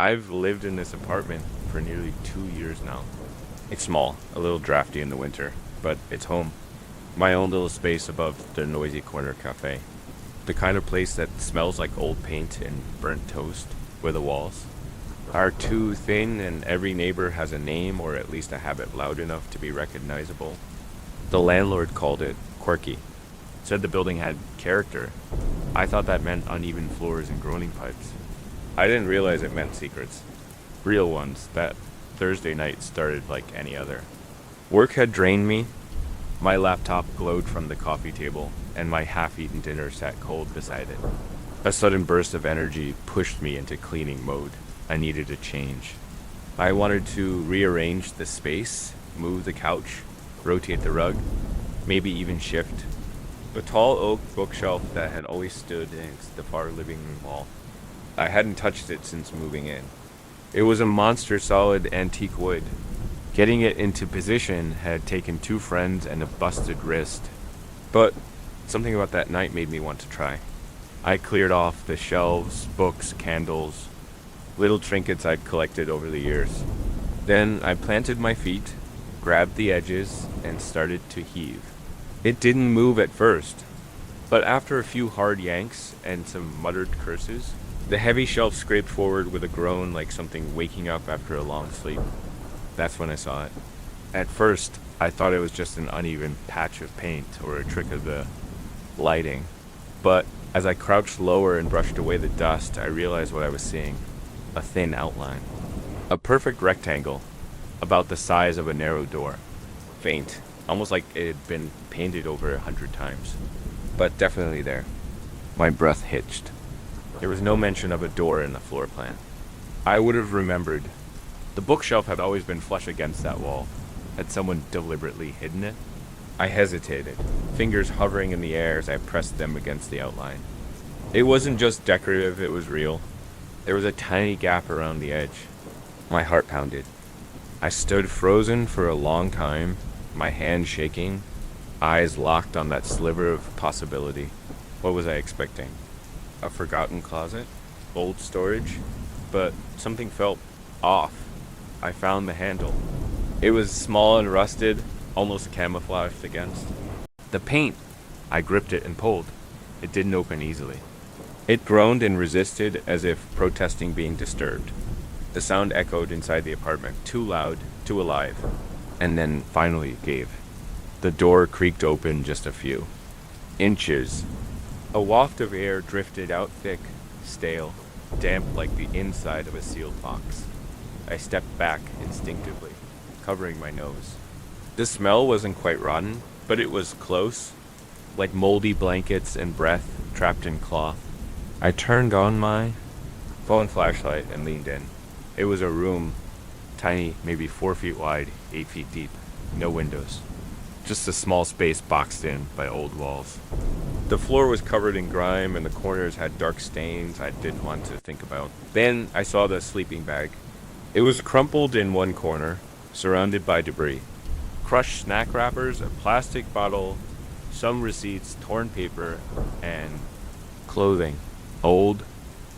I've lived in this apartment for nearly 2 years now. It's small, a little drafty in the winter, but it's home. My own little space above the noisy corner cafe. The kind of place that smells like old paint and burnt toast, where the walls are too thin and every neighbor has a name or at least a habit loud enough to be recognizable. The landlord called it quirky. Said the building had character. I thought that meant uneven floors and groaning pipes. I didn't realize it meant secrets. Real ones that Thursday night started like any other. Work had drained me. My laptop glowed from the coffee table, and my half-eaten dinner sat cold beside it. A sudden burst of energy pushed me into cleaning mode. I needed a change. I wanted to rearrange the space, move the couch, rotate the rug, maybe even shift. The tall oak bookshelf that had always stood against the far living room wall. I hadn't touched it since moving in. It was a monster solid antique wood. Getting it into position had taken 2 friends and a busted wrist. But something about that night made me want to try. I cleared off the shelves, books, candles, little trinkets I'd collected over the years. Then I planted my feet, grabbed the edges, and started to heave. It didn't move at first, but after a few hard yanks and some muttered curses, the heavy shelf scraped forward with a groan like something waking up after a long sleep. That's when I saw it. At first, I thought it was just an uneven patch of paint or a trick of the lighting. But as I crouched lower and brushed away the dust, I realized what I was seeing. A thin outline. A perfect rectangle, about the size of a narrow door. Faint, almost like it had been painted over 100 times. But definitely there. My breath hitched. There was no mention of a door in the floor plan. I would have remembered. The bookshelf had always been flush against that wall. Had someone deliberately hidden it? I hesitated, fingers hovering in the air as I pressed them against the outline. It wasn't just decorative, it was real. There was a tiny gap around the edge. My heart pounded. I stood frozen for a long time, my hands shaking, eyes locked on that sliver of possibility. What was I expecting? A forgotten closet? Old storage? But something felt off. I found the handle. It was small and rusted, almost camouflaged against. The paint! I gripped it and pulled. It didn't open easily. It groaned and resisted as if protesting being disturbed. The sound echoed inside the apartment, too loud, too alive, and then finally gave. The door creaked open just a few inches. A waft of air drifted out thick, stale, damp like the inside of a sealed box. I stepped back instinctively, covering my nose. The smell wasn't quite rotten, but it was close, like moldy blankets and breath trapped in cloth. I turned on my phone flashlight and leaned in. It was a room, tiny, maybe 4 feet wide, 8 feet deep, no windows. Just a small space boxed in by old walls. The floor was covered in grime and the corners had dark stains I didn't want to think about. Then I saw the sleeping bag. It was crumpled in one corner, surrounded by debris. Crushed snack wrappers, a plastic bottle, some receipts, torn paper, and clothing. Old,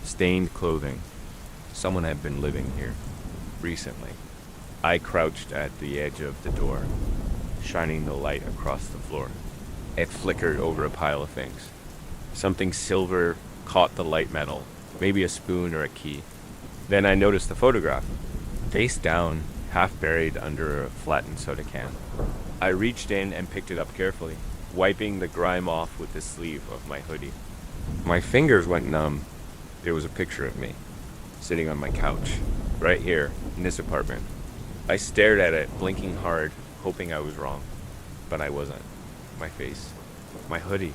stained clothing. Someone had been living here recently. I crouched at the edge of the door, shining the light across the floor. It flickered over a pile of things. Something silver caught the light metal, maybe a spoon or a key. Then I noticed the photograph, face down, half buried under a flattened soda can. I reached in and picked it up carefully, wiping the grime off with the sleeve of my hoodie. My fingers went numb. There was a picture of me, sitting on my couch, right here, in this apartment. I stared at it, blinking hard, hoping I was wrong. But I wasn't. My face, my hoodie,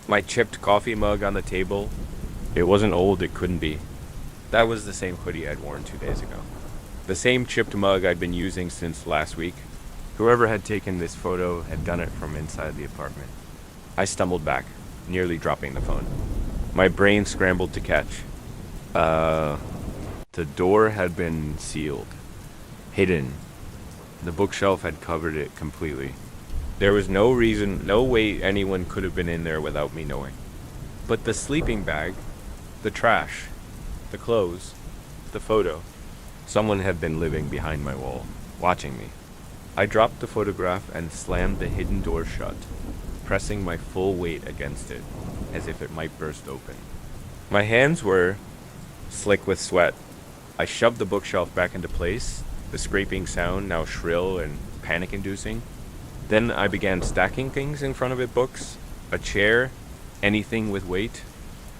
my chipped coffee mug on the table. It wasn't old, it couldn't be. That was the same hoodie I'd worn 2 days ago. The same chipped mug I'd been using since last week. Whoever had taken this photo had done it from inside the apartment. I stumbled back, nearly dropping the phone. My brain scrambled to catch. The door had been sealed. Hidden. The bookshelf had covered it completely. There was no reason, no way anyone could have been in there without me knowing. But the sleeping bag, the trash, the clothes, the photo. Someone had been living behind my wall, watching me. I dropped the photograph and slammed the hidden door shut, pressing my full weight against it, as if it might burst open. My hands were slick with sweat. I shoved the bookshelf back into place, the scraping sound now shrill and panic-inducing. Then I began stacking things in front of it, books, a chair, anything with weight.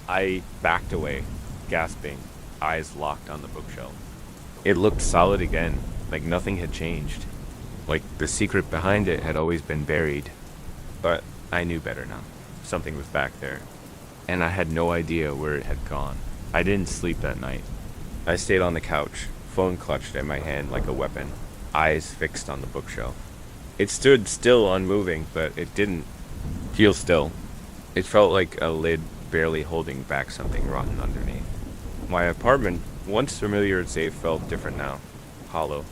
I backed away, gasping, eyes locked on the bookshelf. It looked solid again, like nothing had changed, like the secret behind it had always been buried. But I knew better now. Something was back there, and I had no idea where it had gone. I didn't sleep that night. I stayed on the couch, phone clutched in my hand like a weapon, eyes fixed on the bookshelf. It stood still, unmoving, but it didn't feel still. It felt like a lid barely holding back something rotten underneath. My apartment, once familiar and safe, felt different now. Hollow.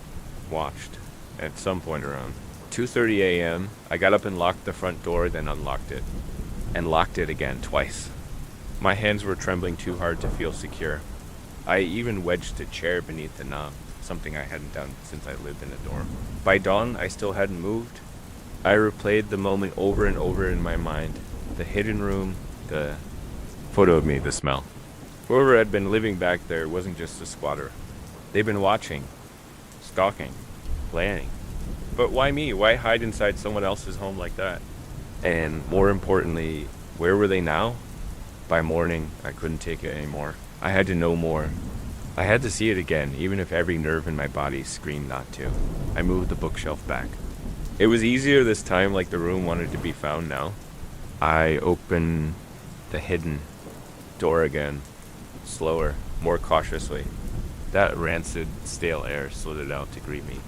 Watched. At some point around 2:30 a.m., I got up and locked the front door, then unlocked it. And locked it again, twice. My hands were trembling too hard to feel secure. I even wedged a chair beneath the knob, something I hadn't done since I lived in a dorm. By dawn, I still hadn't moved. I replayed the moment over and over in my mind. The hidden room, the photo of me, the smell. Whoever had been living back there wasn't just a squatter. They'd been watching, stalking, planning. But why me? Why hide inside someone else's home like that? And more importantly, where were they now? By morning, I couldn't take it anymore. I had to know more. I had to see it again, even if every nerve in my body screamed not to. I moved the bookshelf back. It was easier this time, like the room wanted to be found now. I opened the hidden door again, slower, more cautiously. That rancid, stale air slid out to greet me.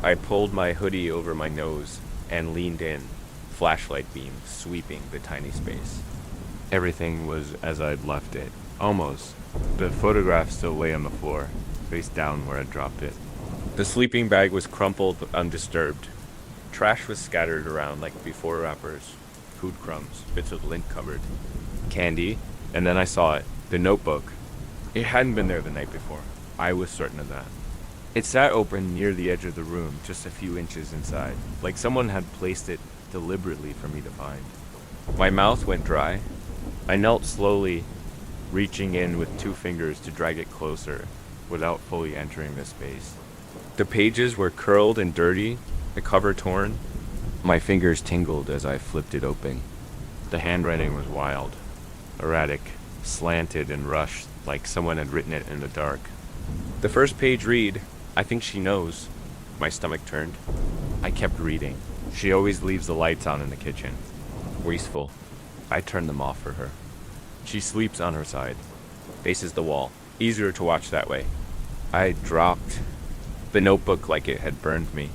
I pulled my hoodie over my nose and leaned in, flashlight beam sweeping the tiny space. Everything was as I'd left it, almost. The photograph still lay on the floor, face down where I'd dropped it. The sleeping bag was crumpled, undisturbed. Trash was scattered around like before wrappers, food crumbs, bits of lint covered, candy, and then I saw it, the notebook. It hadn't been there the night before. I was certain of that. It sat open near the edge of the room, just a few inches inside, like someone had placed it deliberately for me to find. My mouth went dry. I knelt slowly, reaching in with 2 fingers to drag it closer without fully entering the space. The pages were curled and dirty, the cover torn. My fingers tingled as I flipped it open. The handwriting was wild, erratic, slanted and rushed, like someone had written it in the dark. The first page read, "I think she knows." My stomach turned. I kept reading. She always leaves the lights on in the kitchen. Wasteful. I turned them off for her. She sleeps on her side, faces the wall. Easier to watch that way. I dropped the notebook like it had burned me.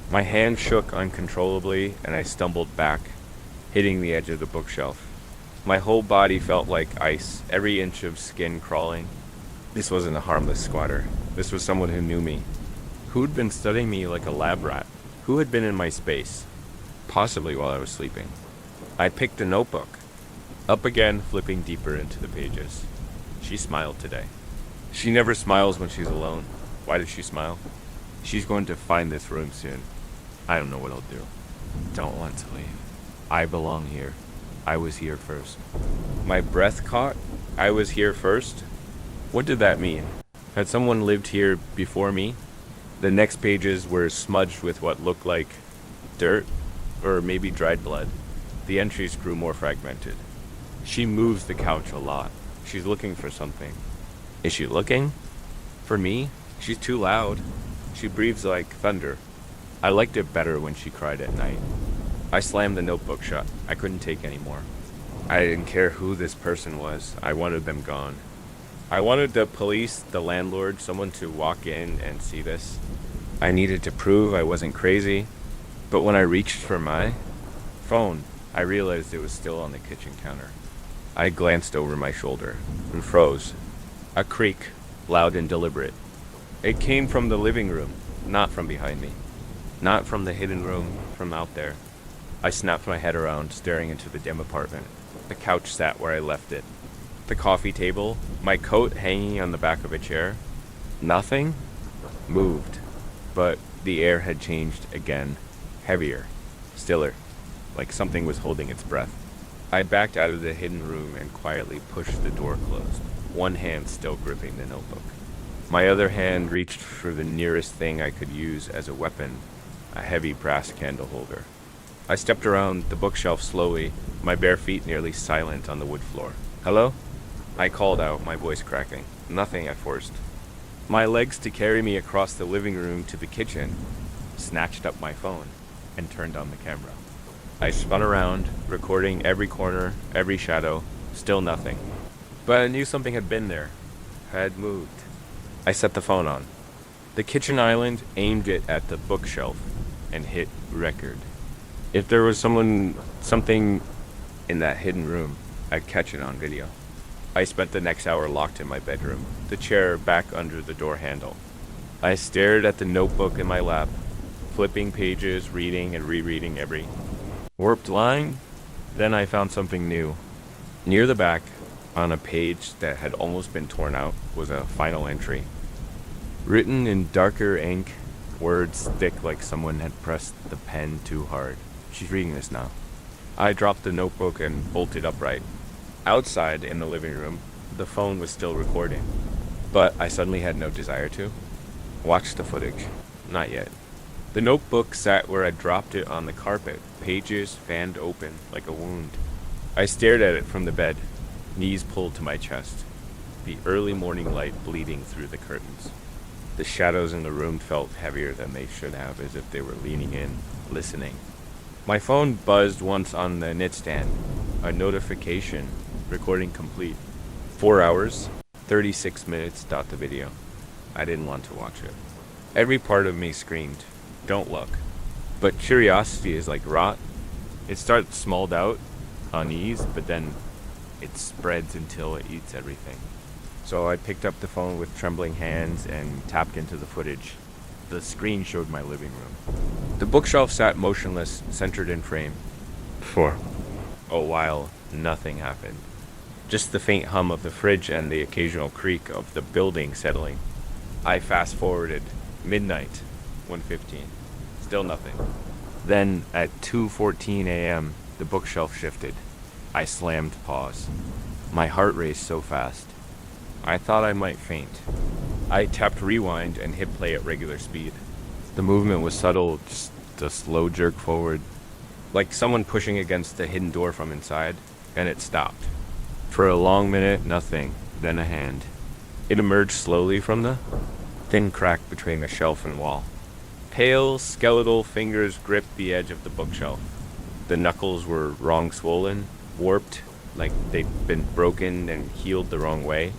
My hand shook uncontrollably and I stumbled back, hitting the edge of the bookshelf. My whole body felt like ice, every inch of skin crawling. This wasn't a harmless squatter. This was someone who knew me. Who'd been studying me like a lab rat? Who had been in my space? Possibly while I was sleeping. I picked the notebook. Up again, flipping deeper into the pages. She smiled today. She never smiles when she's alone. Why does she smile? She's going to find this room soon. I don't know what I'll do. Don't want to leave. I belong here. I was here first. My breath caught. I was here first. What did that mean? Had someone lived here before me? The next pages were smudged with what looked like dirt, or maybe dried blood. The entries grew more fragmented. She moves the couch a lot. She's looking for something. Is she looking? For me? She's too loud. She breathes like thunder. I liked it better when she cried at night. I slammed the notebook shut. I couldn't take any more. I didn't care who this person was. I wanted them gone. I wanted the police, the landlord, someone to walk in and see this. I needed to prove I wasn't crazy. But when I reached for my phone, I realized it was still on the kitchen counter. I glanced over my shoulder and froze. A creak, loud and deliberate. It came from the living room, not from behind me. Not from the hidden room, from out there. I snapped my head around, staring into the dim apartment. The couch sat where I left it. The coffee table, my coat hanging on the back of a chair. Nothing moved, but the air had changed again, heavier, stiller, like something was holding its breath. I backed out of the hidden room and quietly pushed the door closed, one hand still gripping the notebook. My other hand reached for the nearest thing I could use as a weapon, a heavy brass candle holder. I stepped around the bookshelf slowly, my bare feet nearly silent on the wood floor. "Hello?" I called out, my voice cracking. Nothing, I forced my legs to carry me across the living room to the kitchen, snatched up my phone, and turned on the camera. I spun around, recording every corner, every shadow, still nothing. But I knew something had been there, had moved. I set the phone on. The kitchen island aimed it at the bookshelf and hit record. If there was something in that hidden room, I'd catch it on video. I spent the next hour locked in my bedroom, the chair back under the door handle. I stared at the notebook in my lap, flipping pages, reading and rereading every warped line. Then I found something new. Near the back, on a page that had almost been torn out, was a final entry. Written in darker ink, words thick like someone had pressed the pen too hard. She's reading this now. I dropped the notebook and bolted upright. Outside, in the living room, the phone was still recording. But I suddenly had no desire to watch the footage. Not yet. The notebook sat where I dropped it on the carpet, pages fanned open like a wound. I stared at it from the bed, knees pulled to my chest, the early morning light bleeding through the curtains. The shadows in the room felt heavier than they should have, as if they were leaning in, listening. My phone buzzed once on the nightstand. A notification, recording complete. 4 hours, 36 minutes. The video. I didn't want to watch it. Every part of me screamed, "Don't look." But curiosity is like rot. It starts smalled out, unease, but then it spreads until it eats everything. So I picked up the phone with trembling hands and tapped into the footage. The screen showed my living room. The bookshelf sat motionless, centered in frame. For a while, nothing happened. Just the faint hum of the fridge and the occasional creak of the building settling. I fast-forwarded. Midnight, 1:15. Still nothing. Then, at 2:14 a.m., the bookshelf shifted. I slammed pause. My heart raced so fast. I thought I might faint. I tapped rewind and hit play at regular speed. The movement was subtle, just a slow jerk forward, like someone pushing against the hidden door from inside, and it stopped. For a long minute, nothing, then a hand. It emerged slowly from the thin crack between the shelf and wall. Pale, skeletal fingers gripped the edge of the bookshelf. The knuckles were wrong swollen, warped, like they'd been broken and healed the wrong way.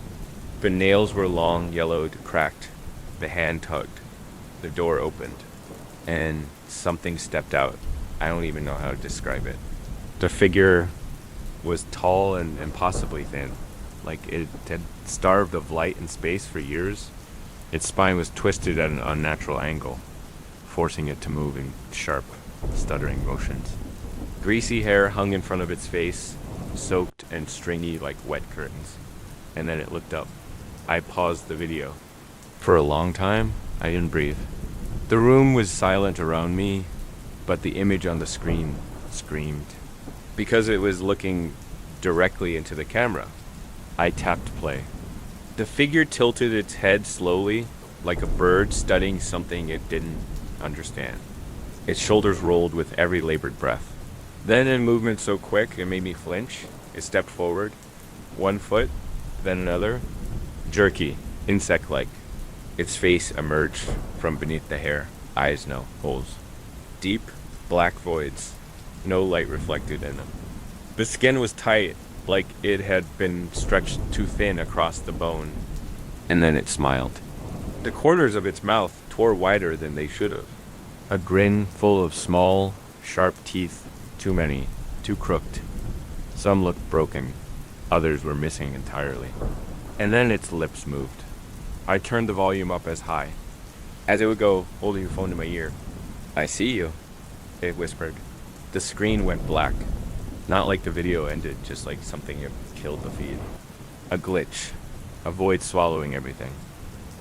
The nails were long, yellowed, cracked. The hand tugged. The door opened. And something stepped out. I don't even know how to describe it. The figure was tall and impossibly thin, like it had starved of light and space for years. Its spine was twisted at an unnatural angle, forcing it to move in sharp, stuttering motions. Greasy hair hung in front of its face, soaked and stringy like wet curtains. And then it looked up. I paused the video. For a long time, I didn't breathe. The room was silent around me, but the image on the screen screamed. Because it was looking directly into the camera, I tapped play. The figure tilted its head slowly, like a bird studying something it didn't understand. Its shoulders rolled with every labored breath. Then, in movement so quick it made me flinch, it stepped forward. One foot, then another. Jerky, insect-like. Its face emerged from beneath the hair. Eyes no holes. Deep, black voids. No light reflected in them. The skin was tight, like it had been stretched too thin across the bone. And then it smiled. The corners of its mouth tore wider than they should have. A grin full of small, sharp teeth. Too many, too crooked. Some looked broken. Others were missing entirely. And then its lips moved. I turned the volume up as high. As it would go, holding the phone to my ear. "I see you," it whispered. The screen went black. Not like the video ended, just like something had killed the feed. A glitch. A void swallowing everything.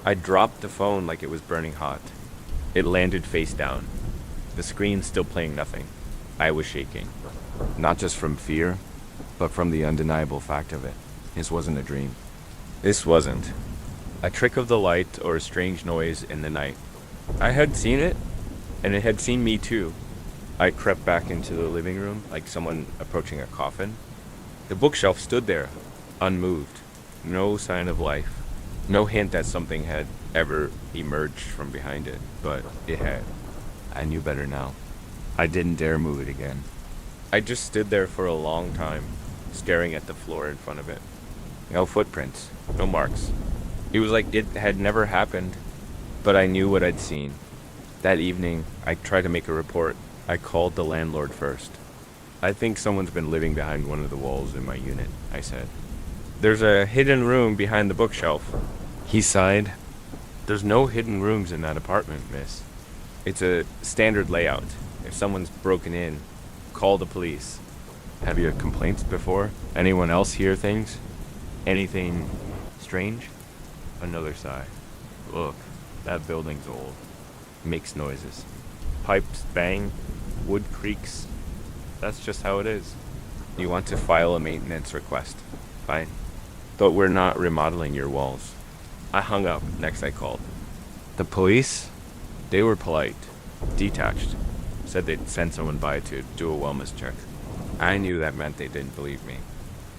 I dropped the phone like it was burning hot. It landed face down, the screen still playing nothing. I was shaking. Not just from fear, but from the undeniable fact of it. This wasn't a dream. This wasn't a trick of the light or a strange noise in the night. I had seen it, and it had seen me too. I crept back into the living room like someone approaching a coffin. The bookshelf stood there, unmoved. No sign of life. No hint that something had ever emerged from behind it, but it had. I knew better now. I didn't dare move it again. I just stood there for a long time, staring at the floor in front of it. No footprints, no marks. It was like it had never happened, but I knew what I'd seen. That evening, I tried to make a report. I called the landlord first. I think someone's been living behind one of the walls in my unit, I said. There's a hidden room behind the bookshelf. He sighed. There's no hidden rooms in that apartment, miss. It's a standard layout. If someone's broken in, call the police. Have you had complaints before? Anyone else hear things? Anything strange? Another sigh. Look, that building's old. Makes noises. Pipes bang, wood creaks. That's just how it is. You want to file a maintenance request. Fine. But we're not remodeling your walls. I hung up. Next I called. The police? They were polite. Detached. Said they'd send someone by to do a wellness check. I knew that meant they didn't believe me.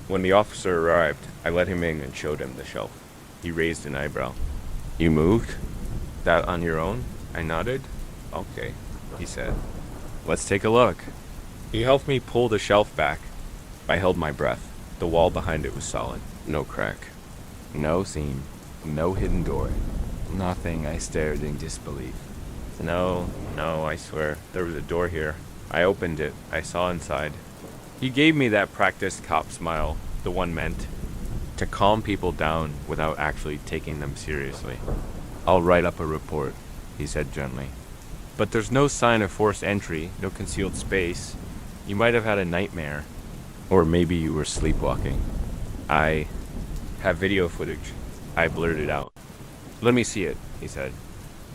When the officer arrived, I let him in and showed him the shelf. He raised an eyebrow. You moved? That on your own? I nodded. Okay, he said. Let's take a look. He helped me pull the shelf back. I held my breath. The wall behind it was solid. No crack. No seam. No hidden door. Nothing. I stared in disbelief. No, I swear. There was a door here. I opened it. I saw inside. He gave me that practiced cop smile, the one meant to calm people down without actually taking them seriously. I'll write up a report, he said gently. But there's no sign of forced entry, no concealed space. You might have had a nightmare. Or maybe you were sleepwalking. I have video footage, I blurted out. Let me see it, he said.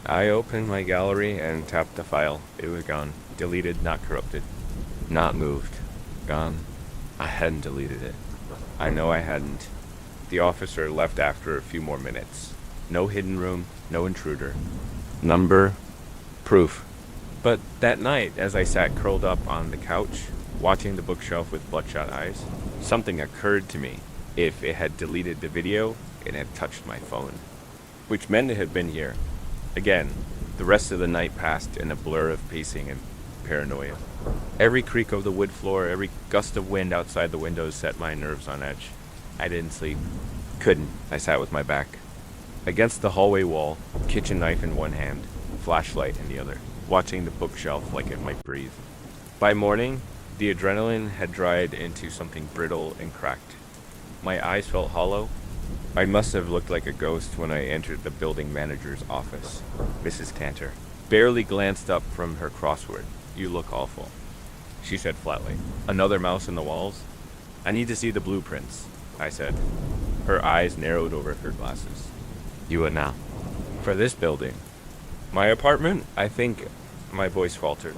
I opened my gallery and tapped the file. It was gone. Deleted, not corrupted. Not moved. Gone. I hadn't deleted it. I know I hadn't. The officer left after a few more minutes. No hidden room, no intruder. Number, proof. But that night, as I sat curled up on the couch, watching the bookshelf with bloodshot eyes, something occurred to me. If it had deleted the video, it had touched my phone. Which meant it had been here. Again, the rest of the night passed in a blur of pacing and paranoia. Every creak of the wood floor, every gust of wind outside the windows set my nerves on edge. I didn't sleep. Couldn't. I sat with my back against the hallway wall, kitchen knife in one hand, flashlight in the other, watching the bookshelf like it might breathe. By morning, the adrenaline had dried into something brittle and cracked. My eyes felt hollow. I must have looked like a ghost when I entered the building manager's office. Mrs. Cantor barely glanced up from her crossword. You look awful, she said flatly. Another mouse in the walls? I need to see the blueprints, I said. Her eyes narrowed over her glasses. You what now? For this building. My apartment? I think, my voice faltered.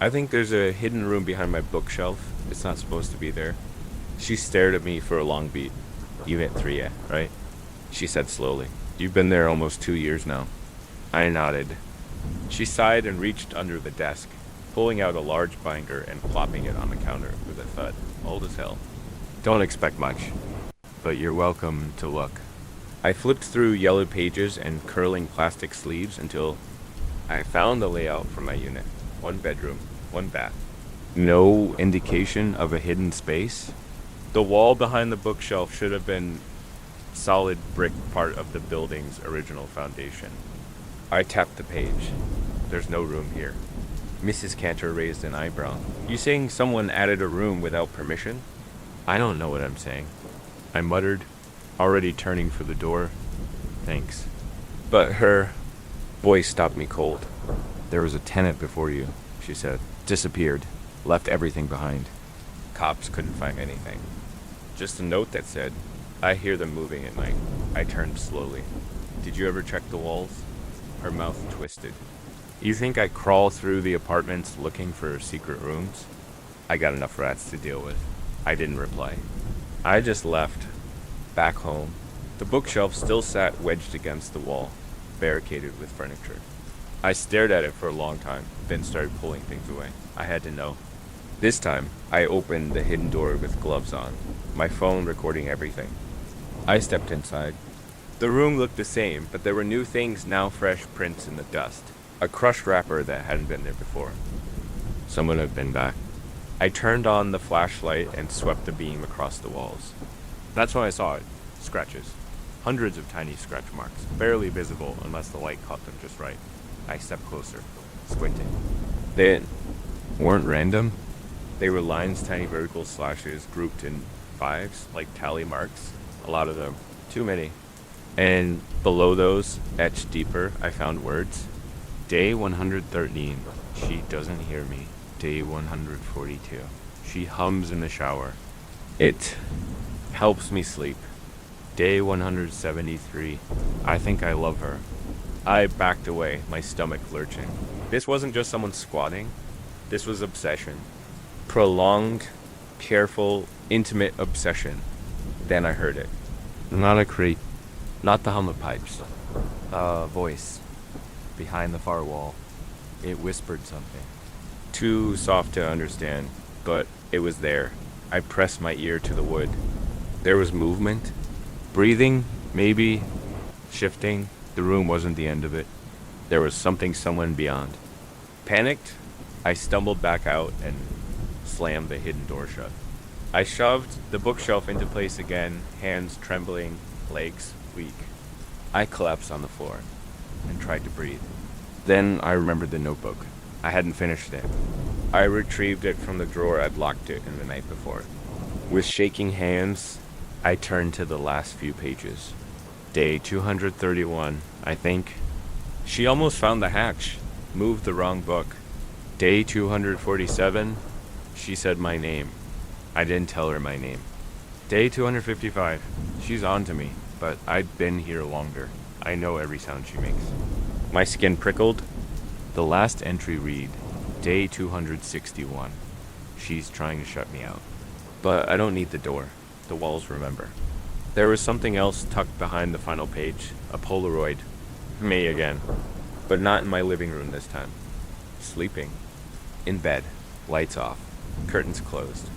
I think there's a hidden room behind my bookshelf. It's not supposed to be there. She stared at me for a long beat. You hit 3 yet, right? She said slowly. You've been there almost 2 years now. I nodded. She sighed and reached under the desk, pulling out a large binder and plopping it on the counter with a thud. Old as hell. Don't expect much, but you're welcome to look. I flipped through yellow pages and curling plastic sleeves until I found the layout for my unit. 1 bedroom, 1 bath. No indication of a hidden space. The wall behind the bookshelf should have been solid brick part of the building's original foundation. I tapped the page. There's no room here. Mrs. Cantor raised an eyebrow. You saying someone added a room without permission? I don't know what I'm saying. I muttered, already turning for the door. Thanks. But her voice stopped me cold. There was a tenant before you, she said. Disappeared. Left everything behind. Cops couldn't find anything. Just a note that said, I hear them moving at night. I turned slowly. Did you ever check the walls? Her mouth twisted. You think I crawl through the apartments looking for secret rooms? I got enough rats to deal with. I didn't reply. I just left. Back home. The bookshelf still sat wedged against the wall, barricaded with furniture. I stared at it for a long time, then started pulling things away. I had to know. This time, I opened the hidden door with gloves on, my phone recording everything. I stepped inside. The room looked the same, but there were new things, now fresh prints in the dust. A crushed wrapper that hadn't been there before. Someone had been back. I turned on the flashlight and swept the beam across the walls. That's when I saw it. Scratches. Hundreds of tiny scratch marks, barely visible unless the light caught them just right. I stepped closer, squinting. They weren't random. They were lines, tiny vertical slashes grouped in fives, like tally marks. A lot of them. Too many. And below those, etched deeper, I found words. Day 113. She doesn't hear me. Day 142. She hums in the shower. It helps me sleep. Day 173. I think I love her. I backed away, my stomach lurching. This wasn't just someone squatting. This was obsession. Prolonged, careful, intimate obsession. Then I heard it. Not a creep. Not the hum of pipes. A voice. Behind the far wall. It whispered something. Too soft to understand, but it was there. I pressed my ear to the wood. There was movement. Breathing, maybe. Shifting. The room wasn't the end of it. There was someone beyond. Panicked, I stumbled back out and slammed the hidden door shut. I shoved the bookshelf into place again, hands trembling, legs weak. I collapsed on the floor and tried to breathe. Then I remembered the notebook. I hadn't finished it. I retrieved it from the drawer I'd locked it in the night before. With shaking hands, I turned to the last few pages. Day 231, I think. She almost found the hatch. Moved the wrong book. Day 247, she said my name. I didn't tell her my name. Day 255, she's on to me, but I'd been here longer. I know every sound she makes. My skin prickled. The last entry read, Day 261. She's trying to shut me out. But I don't need the door. The walls remember. There was something else tucked behind the final page. A Polaroid. Me again. But not in my living room this time. Sleeping. In bed. Lights off. Curtains closed.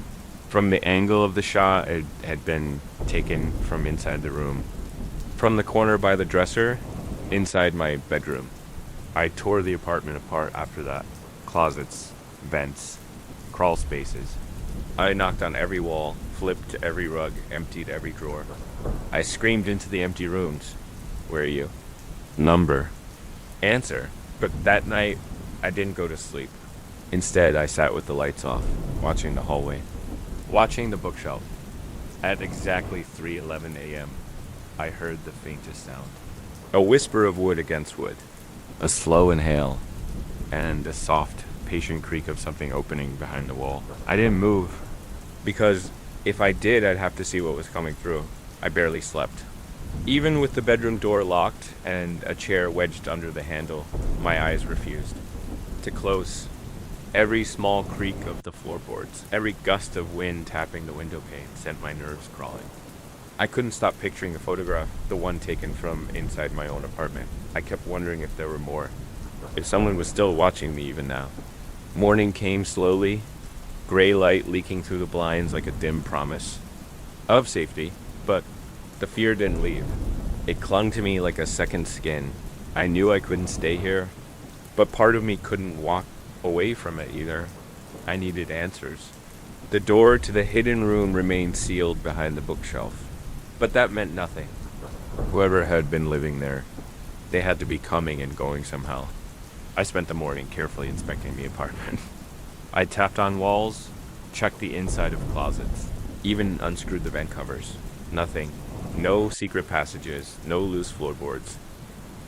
From the angle of the shot, it had been taken from inside the room. From the corner by the dresser, inside my bedroom. I tore the apartment apart after that. Closets, vents, crawl spaces. I knocked on every wall, flipped every rug, emptied every drawer. I screamed into the empty rooms. Where are you? Number. Answer. But that night, I didn't go to sleep. Instead, I sat with the lights off, watching the hallway. Watching the bookshelf. At exactly 3:11 a.m., I heard the faintest sound. A whisper of wood against wood. A slow inhale. And a soft, patient creak of something opening behind the wall. I didn't move. Because if I did, I'd have to see what was coming through. I barely slept. Even with the bedroom door locked and a chair wedged under the handle, my eyes refused to close. Every small creak of the floorboards, every gust of wind tapping the window pane sent my nerves crawling. I couldn't stop picturing the photograph, the one taken from inside my own apartment. I kept wondering if there were more, if someone was still watching me even now. Morning came slowly, gray light leaking through the blinds like a dim promise of safety, but the fear didn't leave. It clung to me like a second skin. I knew I couldn't stay here, but part of me couldn't walk away from it either. I needed answers. The door to the hidden room remained sealed behind the bookshelf, but that meant nothing. Whoever had been living there, they had to be coming and going somehow. I spent the morning carefully inspecting the apartment. I tapped on walls, checked the inside of closets, even unscrewed the vent covers. Nothing. No secret passages, no loose floorboards,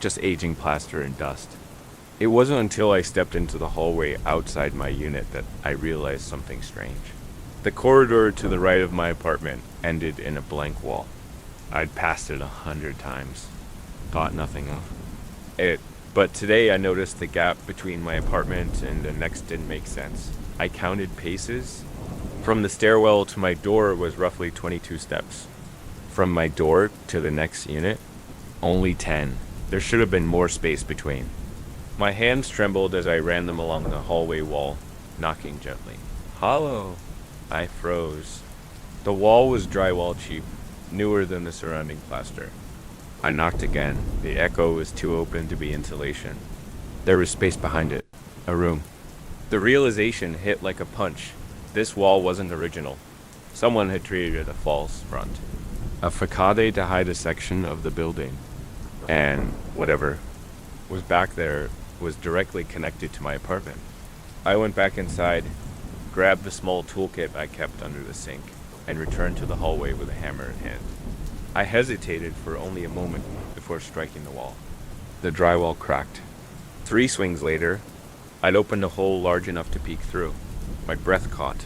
just aging plaster and dust. It wasn't until I stepped into the hallway outside my unit that I realized something strange. The corridor to the right of my apartment ended in a blank wall. I'd passed it 100 times. thought nothing of it. But today I noticed the gap between my apartment and the next didn't make sense. I counted paces. From the stairwell to my door was roughly 22 steps. From my door to the next unit, only 10. There should have been more space between. My hands trembled as I ran them along the hallway wall, knocking gently. Hollow! I froze. The wall was drywall cheap, newer than the surrounding plaster. I knocked again. The echo was too open to be insulation. There was space behind it. A room. The realization hit like a punch. This wall wasn't original. Someone had treated it a false front. A facade to hide a section of the building. And whatever was back there was directly connected to my apartment. I went back inside, grabbed the small toolkit I kept under the sink, and returned to the hallway with a hammer in hand. I hesitated for only a moment before striking the wall. The drywall cracked. 3 swings later, I'd opened a hole large enough to peek through. My breath caught.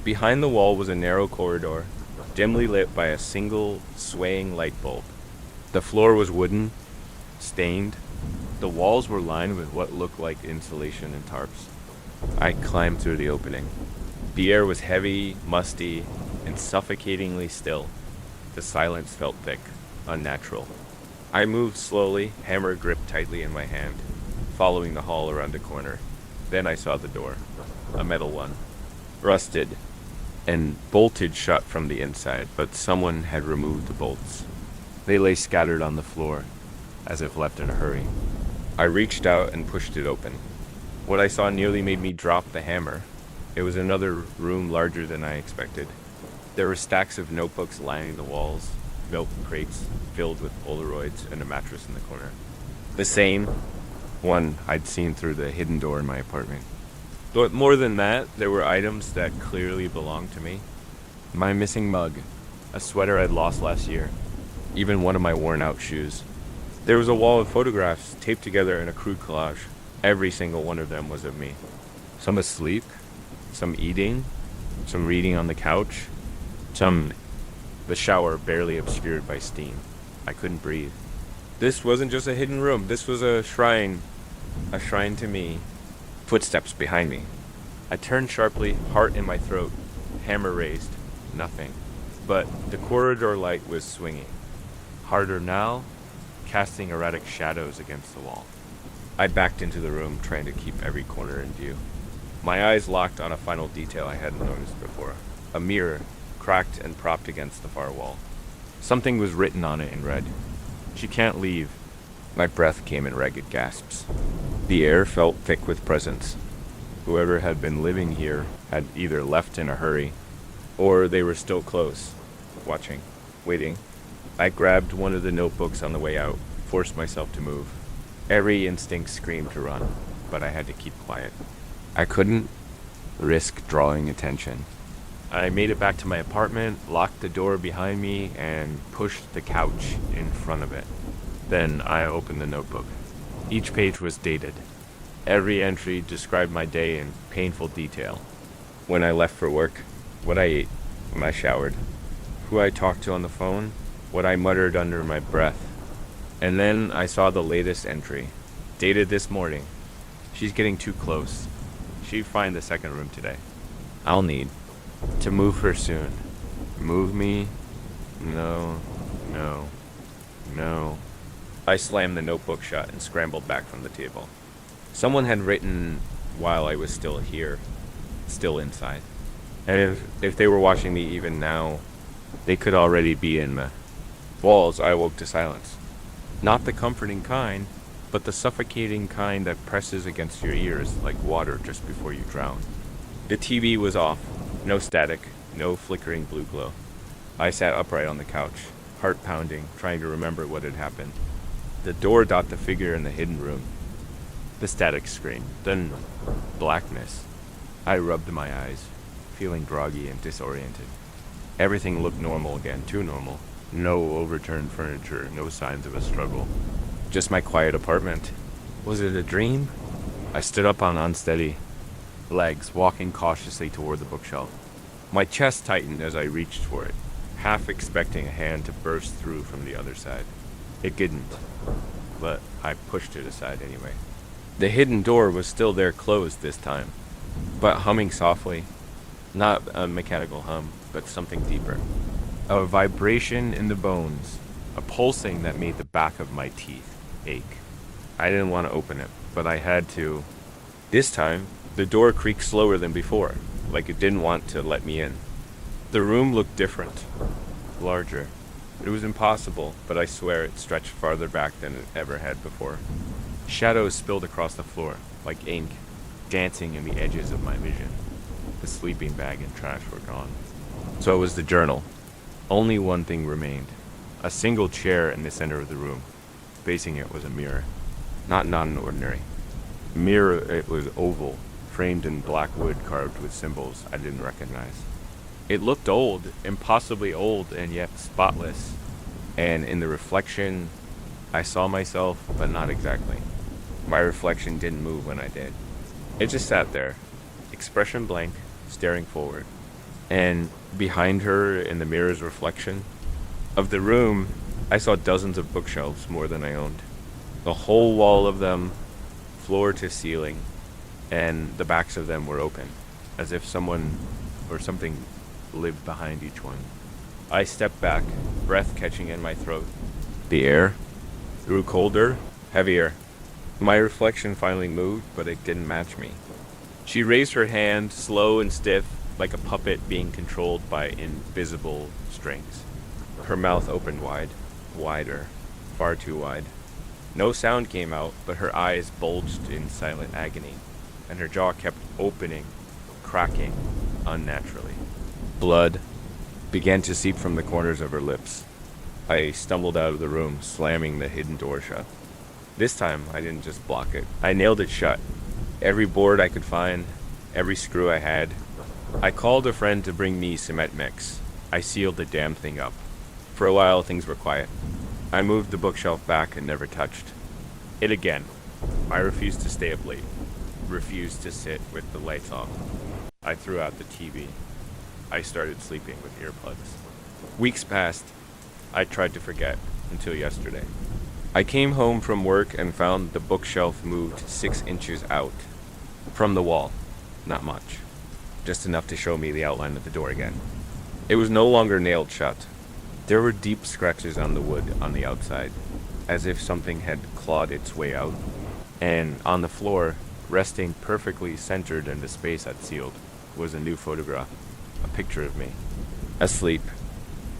Behind the wall was a narrow corridor, dimly lit by a single, swaying light bulb. The floor was wooden, stained. The walls were lined with what looked like insulation and tarps. I climbed through the opening. The air was heavy, musty, and suffocatingly still. The silence felt thick, unnatural. I moved slowly, hammer gripped tightly in my hand, following the hall around a corner. Then I saw the door, a metal one, rusted, and bolted shut from the inside, but someone had removed the bolts. They lay scattered on the floor, as if left in a hurry. I reached out and pushed it open. What I saw nearly made me drop the hammer. It was another room larger than I expected. There were stacks of notebooks lining the walls, milk crates filled with Polaroids, and a mattress in the corner. The same one I'd seen through the hidden door in my apartment. But more than that, there were items that clearly belonged to me. My missing mug, a sweater I'd lost last year, even one of my worn-out shoes. There was a wall of photographs taped together in a crude collage. Every single one of them was of me. Some asleep, some eating, some reading on the couch, some the shower barely obscured by steam. I couldn't breathe. This wasn't just a hidden room. This was a shrine to me. Footsteps behind me. I turned sharply, heart in my throat, hammer raised. Nothing. But the corridor light was swinging. Harder now, casting erratic shadows against the wall. I backed into the room, trying to keep every corner in view. My eyes locked on a final detail I hadn't noticed before. A mirror, cracked and propped against the far wall. Something was written on it in red. She can't leave. My breath came in ragged gasps. The air felt thick with presence. Whoever had been living here had either left in a hurry, or they were still close, watching, waiting. I grabbed one of the notebooks on the way out, forced myself to move. Every instinct screamed to run, but I had to keep quiet. I couldn't risk drawing attention. I made it back to my apartment, locked the door behind me, and pushed the couch in front of it. Then I opened the notebook. Each page was dated. Every entry described my day in painful detail. When I left for work, what I ate, when I showered, who I talked to on the phone, what I muttered under my breath. And then I saw the latest entry, dated this morning. She's getting too close. She'd find the second room today. I'll need to move her soon. Move me? No. I slammed the notebook shut and scrambled back from the table. Someone had written while I was still here, still inside. And if they were watching me even now, they could already be in my walls. I awoke to silence. Not the comforting kind, but the suffocating kind that presses against your ears like water just before you drown. The TV was off. No static, no flickering blue glow. I sat upright on the couch, heart pounding, trying to remember what had happened. The door dot the figure in the hidden room. The static screamed, then blackness. I rubbed my eyes, feeling groggy and disoriented. Everything looked normal again, too normal. No overturned furniture, no signs of a struggle. Just my quiet apartment. Was it a dream? I stood up on unsteady legs, walking cautiously toward the bookshelf. My chest tightened as I reached for it, half expecting a hand to burst through from the other side. It didn't, but I pushed it aside anyway. The hidden door was still there, closed this time, but humming softly. Not a mechanical hum, but something deeper. A vibration in the bones, a pulsing that made the back of my teeth ache. I didn't want to open it, but I had to. This time, the door creaked slower than before, like it didn't want to let me in. The room looked different, larger. It was impossible, but I swear it stretched farther back than it ever had before. Shadows spilled across the floor, like ink, dancing in the edges of my vision. The sleeping bag and trash were gone. So it was the journal. Only one thing remained. A single chair in the center of the room. Facing it was a mirror. Not an ordinary mirror. It was oval, framed in black wood carved with symbols I didn't recognize. It looked old, impossibly old, and yet spotless. And in the reflection, I saw myself, but not exactly. My reflection didn't move when I did. It just sat there, expression blank, staring forward. And behind her, in the mirror's reflection of the room, I saw dozens of bookshelves, more than I owned. The whole wall of them, floor to ceiling, and the backs of them were open, as if someone or something lived behind each one. I stepped back, breath catching in my throat. The air grew colder, heavier. My reflection finally moved, but it didn't match me. She raised her hand, slow and stiff, like a puppet being controlled by invisible strings. Her mouth opened wide, wider, far too wide. No sound came out, but her eyes bulged in silent agony, and her jaw kept opening, cracking, unnaturally. Blood began to seep from the corners of her lips. I stumbled out of the room, slamming the hidden door shut. This time, I didn't just block it. I nailed it shut. Every board I could find, every screw I had. I called a friend to bring me cement mix. I sealed the damn thing up. For a while, things were quiet. I moved the bookshelf back and never touched it again. I refused to stay up late. Refused to sit with the lights off. I threw out the TV. I started sleeping with earplugs. Weeks passed. I tried to forget until yesterday. I came home from work and found the bookshelf moved 6 inches out from the wall. Not much. Just enough to show me the outline of the door again. It was no longer nailed shut. There were deep scratches on the wood on the outside, as if something had clawed its way out. And on the floor, resting perfectly centered in the space I'd sealed, was a new photograph. A picture of me. Asleep.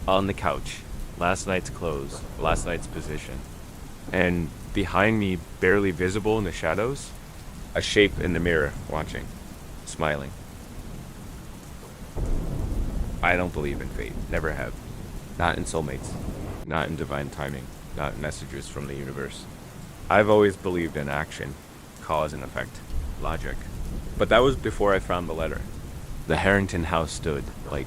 On the couch. Last night's clothes. Last night's position. And behind me, barely visible in the shadows, a shape in the mirror, watching. Smiling. I don't believe in fate. Never have. Not in soulmates. Not in divine timing. Not in messages from the universe. I've always believed in action. Cause and effect. Logic. But that was before I found the letter. The Harrington house stood, like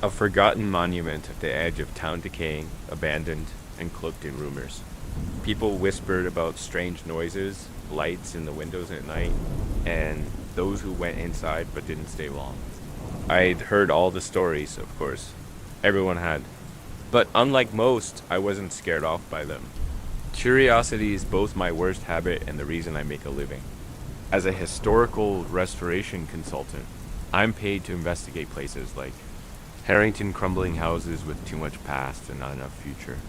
a forgotten monument at the edge of town decaying, abandoned, and cloaked in rumors. People whispered about strange noises, lights in the windows at night, and those who went inside but didn't stay long. I'd heard all the stories, of course. Everyone had. But unlike most, I wasn't scared off by them. Curiosity is both my worst habit and the reason I make a living. As a historical restoration consultant, I'm paid to investigate places like Harrington crumbling houses with too much past and not enough future.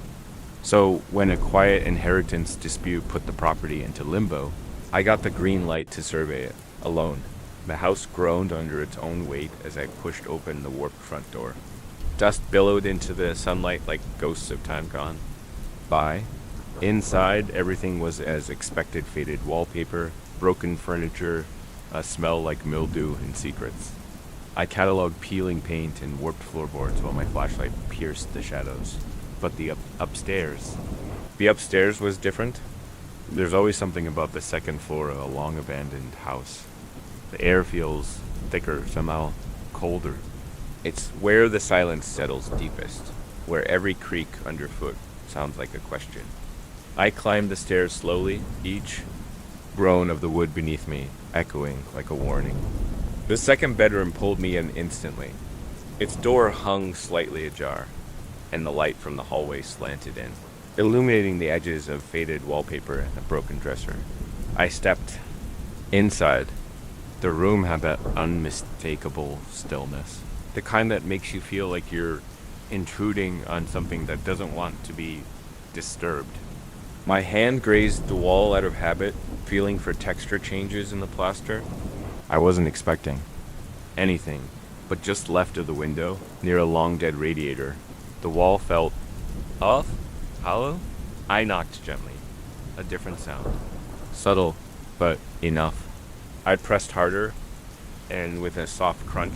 So when a quiet inheritance dispute put the property into limbo, I got the green light to survey it, alone. The house groaned under its own weight as I pushed open the warped front door. Dust billowed into the sunlight like ghosts of time gone by. Inside, everything was as expected: faded wallpaper, broken furniture, a smell like mildew and secrets. I cataloged peeling paint and warped floorboards while my flashlight pierced the shadows. But the upstairs was different. There's always something about the second floor of a long-abandoned house. The air feels thicker, somehow colder. It's where the silence settles deepest, where every creak underfoot sounds like a question. I climbed the stairs slowly, each groan of the wood beneath me echoing like a warning. The second bedroom pulled me in instantly. Its door hung slightly ajar, and the light from the hallway slanted in. illuminating the edges of faded wallpaper and a broken dresser. I stepped inside. The room had that unmistakable stillness, the kind that makes you feel like you're intruding on something that doesn't want to be disturbed. My hand grazed the wall out of habit, feeling for texture changes in the plaster. I wasn't expecting anything, but just left of the window, near a long-dead radiator, the wall felt off, hollow. I knocked gently. A different sound. Subtle, but enough. I pressed harder, and with a soft crunch,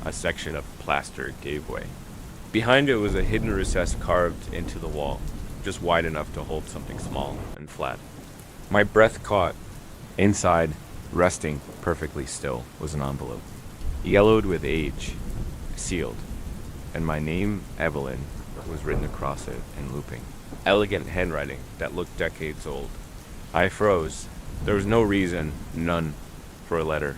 a section of plaster gave way. Behind it was a hidden recess carved into the wall, just wide enough to hold something small and flat. My breath caught. Inside, resting perfectly still, was an envelope. Yellowed with age, sealed, and my name, Evelyn, was written across it in looping. Elegant handwriting that looked decades old. I froze. There was no reason, none, for a letter.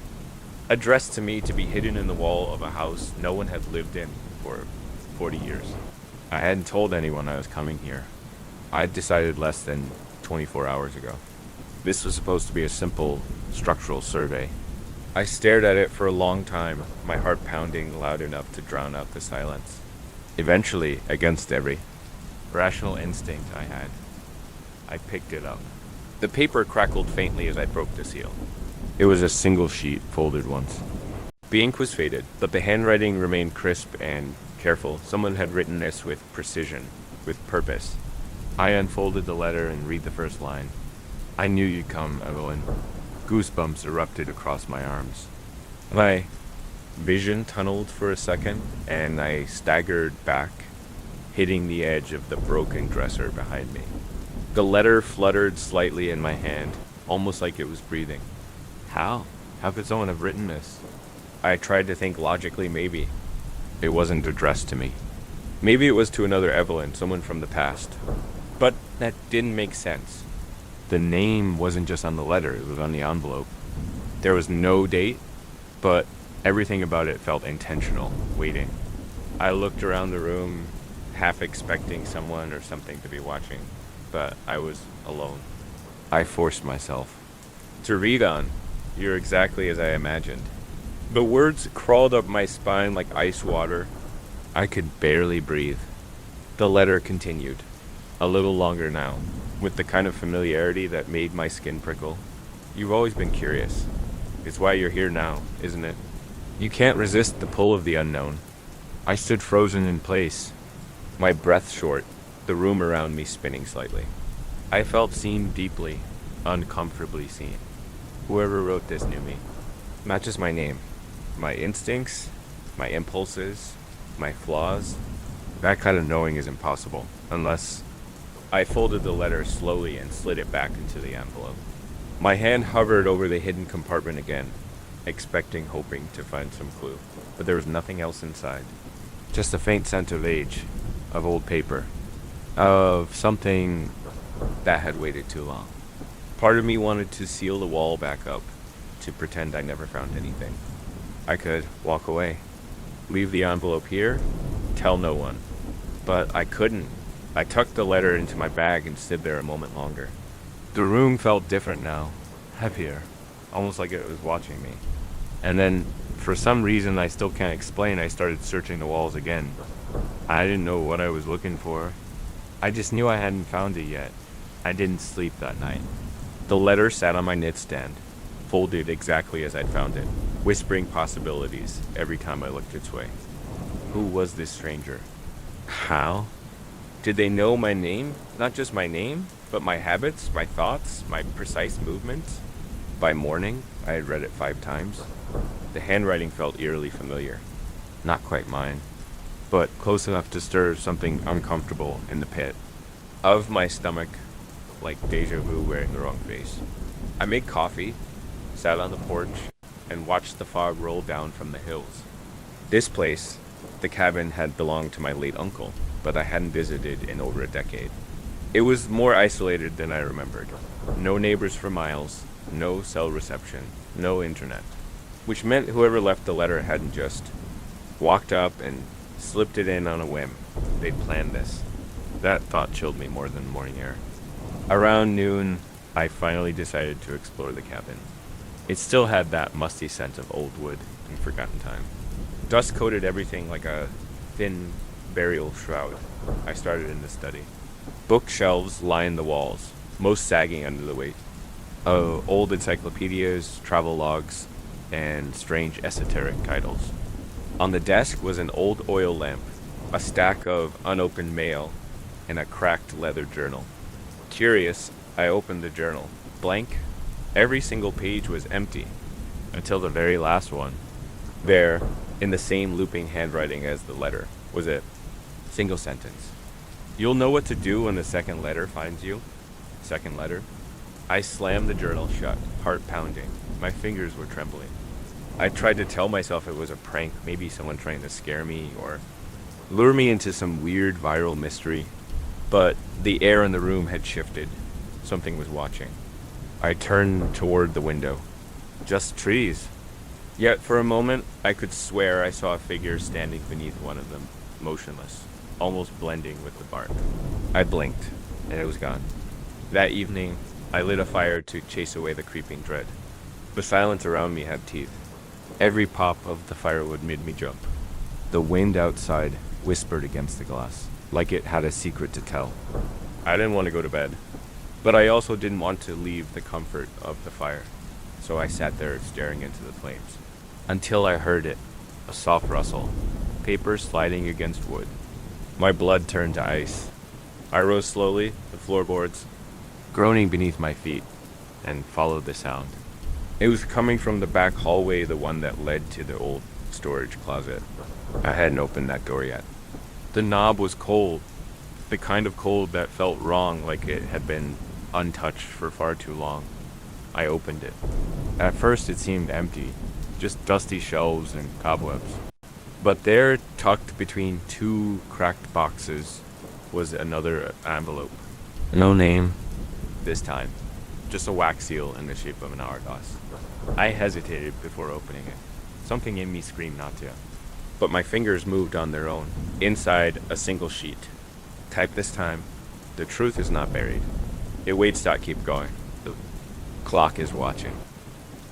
Addressed to me to be hidden in the wall of a house no one had lived in for 40 years. I hadn't told anyone I was coming here. I'd decided less than 24 hours ago. This was supposed to be a simple structural survey. I stared at it for a long time, my heart pounding loud enough to drown out the silence. Eventually, against every rational instinct I had, I picked it up. The paper crackled faintly as I broke the seal. It was a single sheet, folded once. The ink was faded, but the handwriting remained crisp and careful. Someone had written this with precision, with purpose. I unfolded the letter and read the first line. I knew you'd come, Evelyn. Goosebumps erupted across my arms. My vision tunneled for a second, and I staggered back, hitting the edge of the broken dresser behind me. The letter fluttered slightly in my hand, almost like it was breathing. How? How could someone have written this? I tried to think logically, maybe. It wasn't addressed to me. Maybe it was to another Evelyn, someone from the past. But that didn't make sense. The name wasn't just on the letter, it was on the envelope. There was no date, but everything about it felt intentional, waiting. I looked around the room, half expecting someone or something to be watching, but I was alone. I forced myself to read on. You're exactly as I imagined. The words crawled up my spine like ice water. I could barely breathe. The letter continued, a little longer now, with the kind of familiarity that made my skin prickle. You've always been curious. It's why you're here now, isn't it? You can't resist the pull of the unknown. I stood frozen in place, my breath short, the room around me spinning slightly. I felt seen deeply, uncomfortably seen. Whoever wrote this knew me. Not just my name. My instincts, my impulses, my flaws. That kind of knowing is impossible, unless... I folded the letter slowly and slid it back into the envelope. My hand hovered over the hidden compartment again, hoping to find some clue. But there was nothing else inside. Just a faint scent of age, of old paper, of something that had waited too long. Part of me wanted to seal the wall back up, to pretend I never found anything. I could walk away, leave the envelope here, tell no one. But I couldn't. I tucked the letter into my bag and stood there a moment longer. The room felt different now, heavier, almost like it was watching me. And then, for some reason I still can't explain, I started searching the walls again. I didn't know what I was looking for. I just knew I hadn't found it yet. I didn't sleep that night. The letter sat on my nightstand, folded exactly as I'd found it, whispering possibilities every time I looked its way. Who was this stranger? How? Did they know my name? Not just my name, but my habits, my thoughts, my precise movements? By morning, I had read it 5 times. The handwriting felt eerily familiar. Not quite mine, but close enough to stir something uncomfortable in the pit of my stomach, like deja vu wearing the wrong face. I made coffee, sat on the porch, and watched the fog roll down from the hills. This place, the cabin, had belonged to my late uncle, but I hadn't visited in over a decade. It was more isolated than I remembered. No neighbors for miles, no cell reception, no internet. Which meant whoever left the letter hadn't just walked up and slipped it in on a whim. They'd planned this. That thought chilled me more than morning air. Around noon, I finally decided to explore the cabin. It still had that musty scent of old wood and forgotten time. Dust coated everything like a thin burial shroud. I started in the study. Bookshelves lined the walls, most sagging under the weight. Old encyclopedias, travel logs, and strange esoteric titles. On the desk was an old oil lamp, a stack of unopened mail, and a cracked leather journal. Curious, I opened the journal. Blank. Every single page was empty, until the very last one. There, in the same looping handwriting as the letter, was a single sentence. You'll know what to do when the second letter finds you. Second letter. I slammed the journal shut, heart pounding. My fingers were trembling. I tried to tell myself it was a prank, maybe someone trying to scare me or lure me into some weird viral mystery. But the air in the room had shifted. Something was watching. I turned toward the window. Just trees. Yet for a moment, I could swear I saw a figure standing beneath one of them, motionless, almost blending with the bark. I blinked, and it was gone. That evening, I lit a fire to chase away the creeping dread. The silence around me had teeth. Every pop of the firewood made me jump. The wind outside whispered against the glass, like it had a secret to tell. I didn't want to go to bed, but I also didn't want to leave the comfort of the fire, so I sat there staring into the flames. Until I heard it, a soft rustle, paper sliding against wood. My blood turned to ice. I rose slowly, the floorboards groaning beneath my feet, and followed the sound. It was coming from the back hallway, the one that led to the old storage closet. I hadn't opened that door yet. The knob was cold, the kind of cold that felt wrong, like it had been untouched for far too long. I opened it. At first it seemed empty, just dusty shelves and cobwebs. But there, tucked between two cracked boxes, was another envelope. No name, this time. Just a wax seal in the shape of an hourglass. I hesitated before opening it. Something in me screamed not to. But my fingers moved on their own. Inside, a single sheet. Type this time. The truth is not buried. It waits. Keep going. The clock is watching.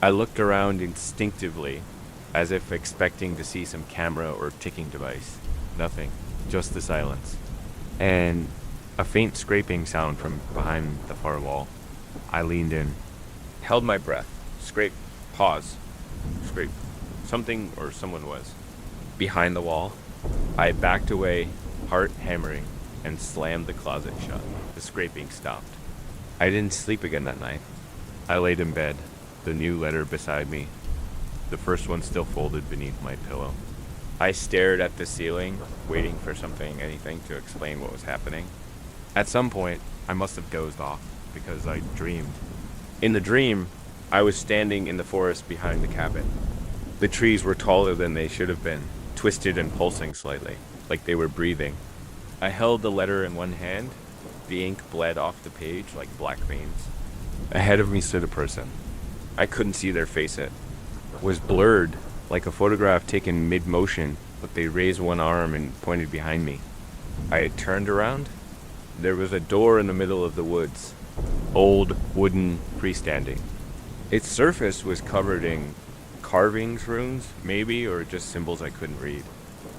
I looked around instinctively, as if expecting to see some camera or ticking device. Nothing. Just the silence. And a faint scraping sound from behind the far wall. I leaned in. Held my breath. Scrape. Pause. Scrape. Something or someone was behind the wall. I backed away, heart hammering, and slammed the closet shut. The scraping stopped. I didn't sleep again that night. I laid in bed, the new letter beside me, the first one still folded beneath my pillow. I stared at the ceiling, waiting for anything to explain what was happening. At some point, I must have dozed off, because I dreamed. In the dream, I was standing in the forest behind the cabin. The trees were taller than they should have been, twisted and pulsing slightly, like they were breathing. I held the letter in one hand. The ink bled off the page like black veins. Ahead of me stood a person. I couldn't see their face. It was blurred, like a photograph taken mid-motion, but they raised one arm and pointed behind me. I had turned around. There was a door in the middle of the woods, old, wooden, freestanding. Its surface was covered in carvings, runes, maybe, or just symbols I couldn't read.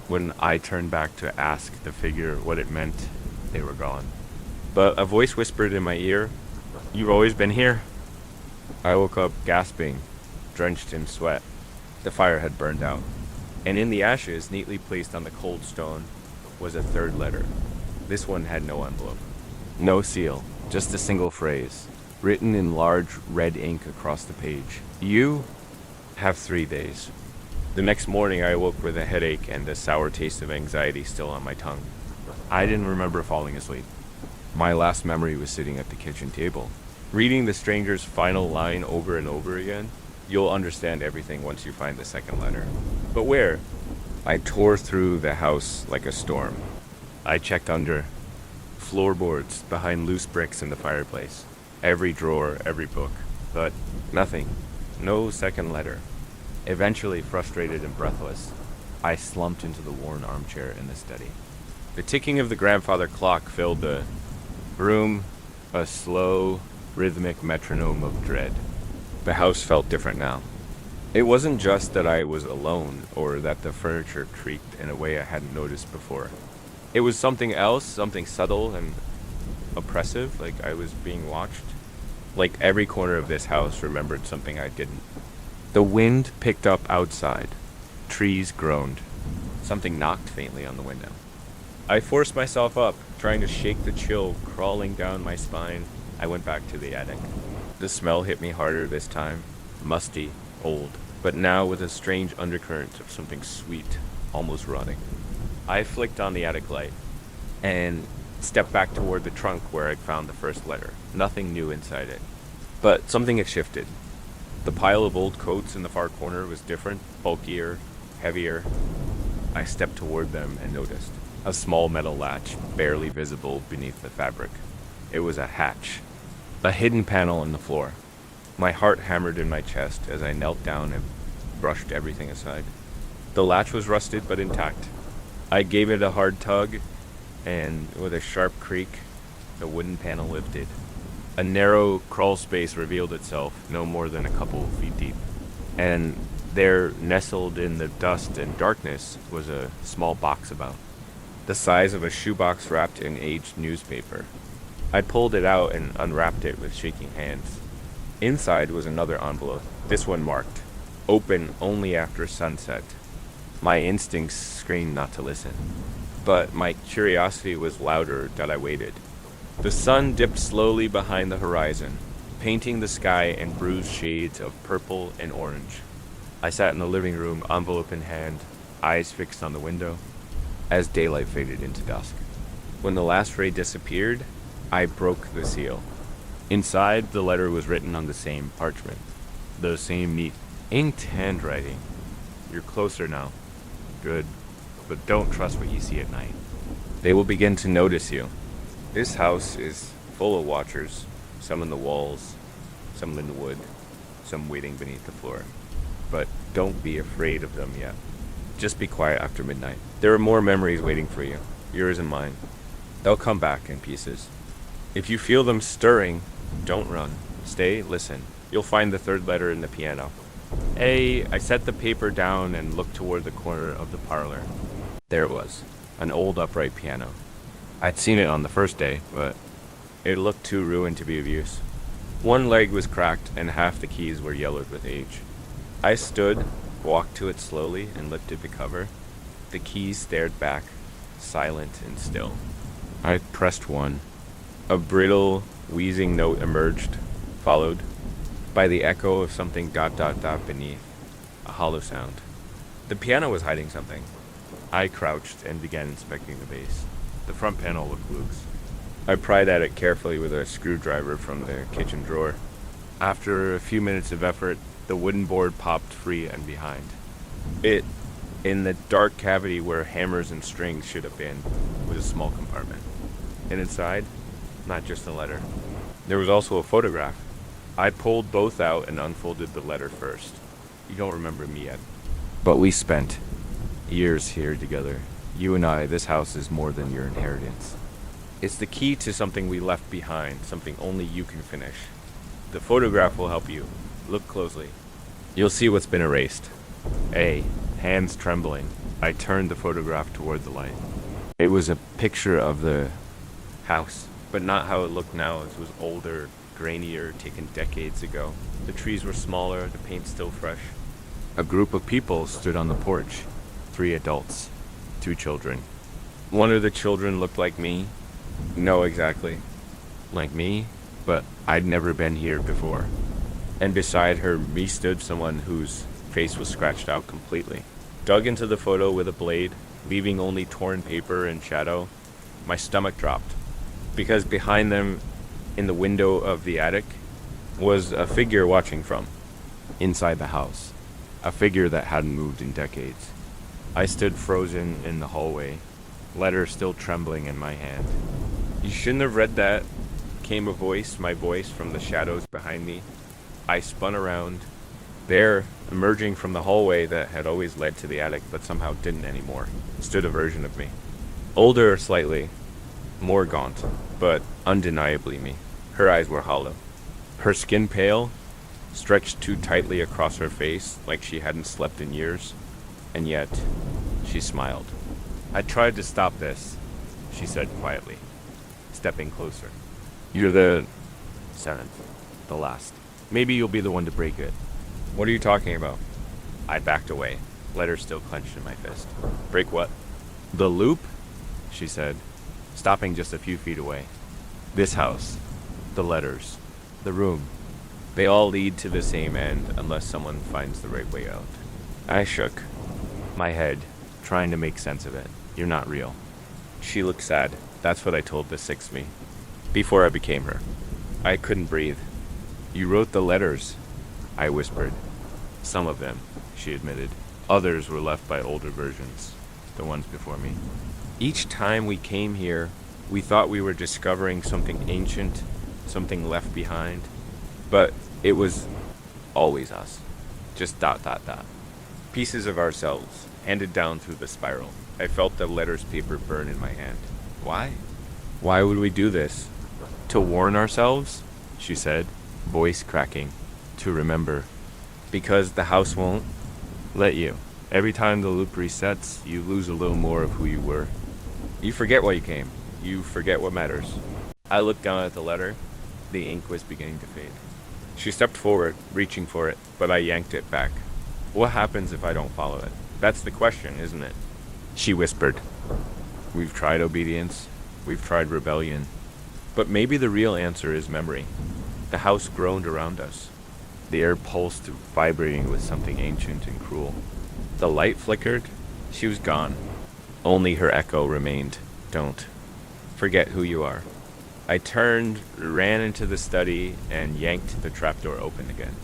When I turned back to ask the figure what it meant, they were gone. But a voice whispered in my ear, "You've always been here?" I woke up gasping, drenched in sweat. The fire had burned out, and in the ashes, neatly placed on the cold stone, was a third letter. This one had no envelope, no seal, just a single phrase, written in large red ink across the page. You have 3 days. The next morning I awoke with a headache and a sour taste of anxiety still on my tongue. I didn't remember falling asleep. My last memory was sitting at the kitchen table, reading the stranger's final line over and over again. You'll understand everything once you find the second letter. But where? I tore through the house like a storm. I checked under floorboards, behind loose bricks in the fireplace, every drawer, every book, but nothing. No second letter. Eventually, frustrated and breathless, I slumped into the worn armchair in the study. The ticking of the grandfather clock filled the room, a slow, rhythmic metronome of dread. The house felt different now. It wasn't just that I was alone or that the furniture creaked in a way I hadn't noticed before. It was something else, something subtle and oppressive, like I was being watched. Like every corner of this house remembered something I didn't. The wind picked up outside. Trees groaned. Something knocked faintly on the window. I forced myself up, trying to shake the chill crawling down my spine. I went back to the attic. The smell hit me harder this time. Musty, old, but now with a strange undercurrent of something sweet, almost rotting. I flicked on the attic light and stepped back toward the trunk where I'd found the first letter. Nothing new inside it. But something had shifted. The pile of old coats in the far corner was different, bulkier, heavier. I stepped toward them and noticed a small metal latch, barely visible beneath the fabric. It was a hatch, a hidden panel in the floor. My heart hammered in my chest as I knelt down and brushed everything aside. The latch was rusted but intact. I gave it a hard tug, and with a sharp creak, the wooden panel lifted. A narrow crawl space revealed itself, no more than a couple of feet deep. And there, nestled in the dust and darkness, was a small box about, the size of a shoebox wrapped in aged newspaper. I pulled it out and unwrapped it with shaking hands. Inside was another envelope, this one marked, open only after sunset. My instincts screamed not to listen, but my curiosity was louder that I waited. The sun dipped slowly behind the horizon, painting the sky in bruised shades of purple and orange. I sat in the living room, envelope in hand, eyes fixed on the window, as daylight faded into dusk. When the last ray disappeared, I broke the seal. Inside, the letter was written on the same parchment, the same neat, inked handwriting. You're closer now. Good, but don't trust what you see at night. They will begin to notice you. This house is full of watchers, some in the walls, some in the wood, some waiting beneath the floor. But don't be afraid of them yet. Just be quiet after midnight. There are more memories waiting for you, yours and mine. They'll come back in pieces. If you feel them stirring, don't run. Stay, listen. You'll find the third letter in the piano. I set the paper down and looked toward the corner of the parlor. There it was, an old upright piano. I'd seen it on the first day, but it looked too ruined to be of use. One leg was cracked and half the keys were yellowed with age. I stood, walked to it slowly, and lifted the cover. The keys stared back, silent and still. I pressed one. A brittle, wheezing note emerged, followed by the echo of something ... beneath, a hollow sound. The piano was hiding something. I crouched and began inspecting the bass. The front panel looked loose. I pried at it carefully with a screwdriver from the kitchen drawer. After a few minutes of effort, the wooden board popped free and behind. In the dark cavity where hammers and strings should have been, was a small compartment. And inside, not just a letter. There was also a photograph. I pulled both out and unfolded the letter first. You don't remember me yet. But we spent years here together. You and I, this house is more than your inheritance. It's the key to something we left behind, something only you can finish. The photograph will help you. Look closely. You'll see what's been erased. Hands trembling, I turned the photograph toward the light. It was a picture of the house, but not how it looked now. It was older, grainier, taken decades ago. The trees were smaller, the paint still fresh. A group of people stood on the porch. 3 adults, 2 children. One of the children looked like me. No, exactly like me, but I'd never been here before. And beside her, me stood someone whose face was scratched out completely. Dug into the photo with a blade, leaving only torn paper and shadow. My stomach dropped, because behind them, in the window of the attic, was a figure watching from inside the house. A figure that hadn't moved in decades. I stood frozen in the hallway, letter still trembling in my hand. You shouldn't have read that, came a voice, my voice from the shadows behind me. I spun around. There, emerging from the hallway that had always led to the attic but somehow didn't anymore, stood a version of me. Older slightly, more gaunt, but undeniably me. Her eyes were hollow. Her skin pale, stretched too tightly across her face like she hadn't slept in years. And yet, she smiled. I tried to stop this, she said quietly, stepping closer. You're the 7th, the last. Maybe you'll be the one to break it. What are you talking about? I backed away, letter still clenched in my fist. Break what? The loop? She said, stopping just a few feet away. This house, the letters, the room, they all lead to the same end unless someone finds the right way out. I shook my head, trying to make sense of it. You're not real. She looked sad. That's what I told the 6th me. Before I became her. I couldn't breathe. You wrote the letters, I whispered. Some of them, she admitted. Others were left by older versions, the ones before me. Each time we came here, we thought we were discovering something ancient, something left behind. But it was always us. Just ... Pieces of ourselves, handed down through the spiral. I felt the letter's paper burn in my hand. Why? Why would we do this? To warn ourselves? She said, voice cracking. To remember. Because the house won't let you. Every time the loop resets, you lose a little more of who you were. You forget why you came. You forget what matters. I looked down at the letter. The ink was beginning to fade. She stepped forward, reaching for it, but I yanked it back. What happens if I don't follow it? That's the question, isn't it? She whispered. We've tried obedience. We've tried rebellion. But maybe the real answer is memory. The house groaned around us. The air pulsed, vibrating with something ancient and cruel. The light flickered. She was gone. Only her echo remained. Don't forget who you are. I turned, ran into the study, and yanked the trapdoor open again.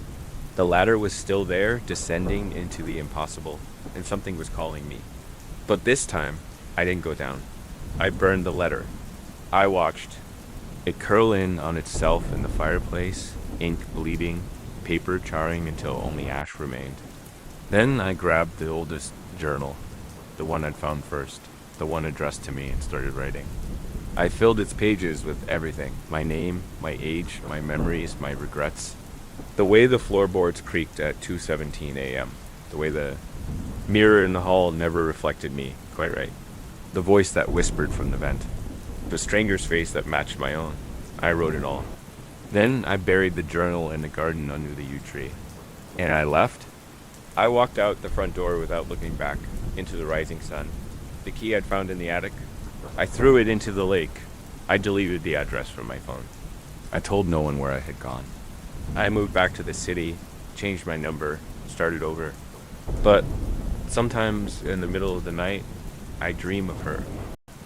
The ladder was still there, descending into the impossible, and something was calling me. But this time, I didn't go down. I burned the letter. I watched it curl in on itself in the fireplace, ink bleeding, paper charring until only ash remained. Then I grabbed the oldest journal, the one I'd found first, the one addressed to me, and started writing. I filled its pages with everything, my name, my age, my memories, my regrets. The way the floorboards creaked at 2:17 a.m., the way the mirror in the hall never reflected me, quite right. The voice that whispered from the vent. The stranger's face that matched my own. I wrote it all. Then I buried the journal in the garden under the yew tree. And I left. I walked out the front door without looking back, into the rising sun. The key I'd found in the attic. I threw it into the lake. I deleted the address from my phone. I told no one where I had gone. I moved back to the city, changed my number, started over. But sometimes in the middle of the night, I dream of her.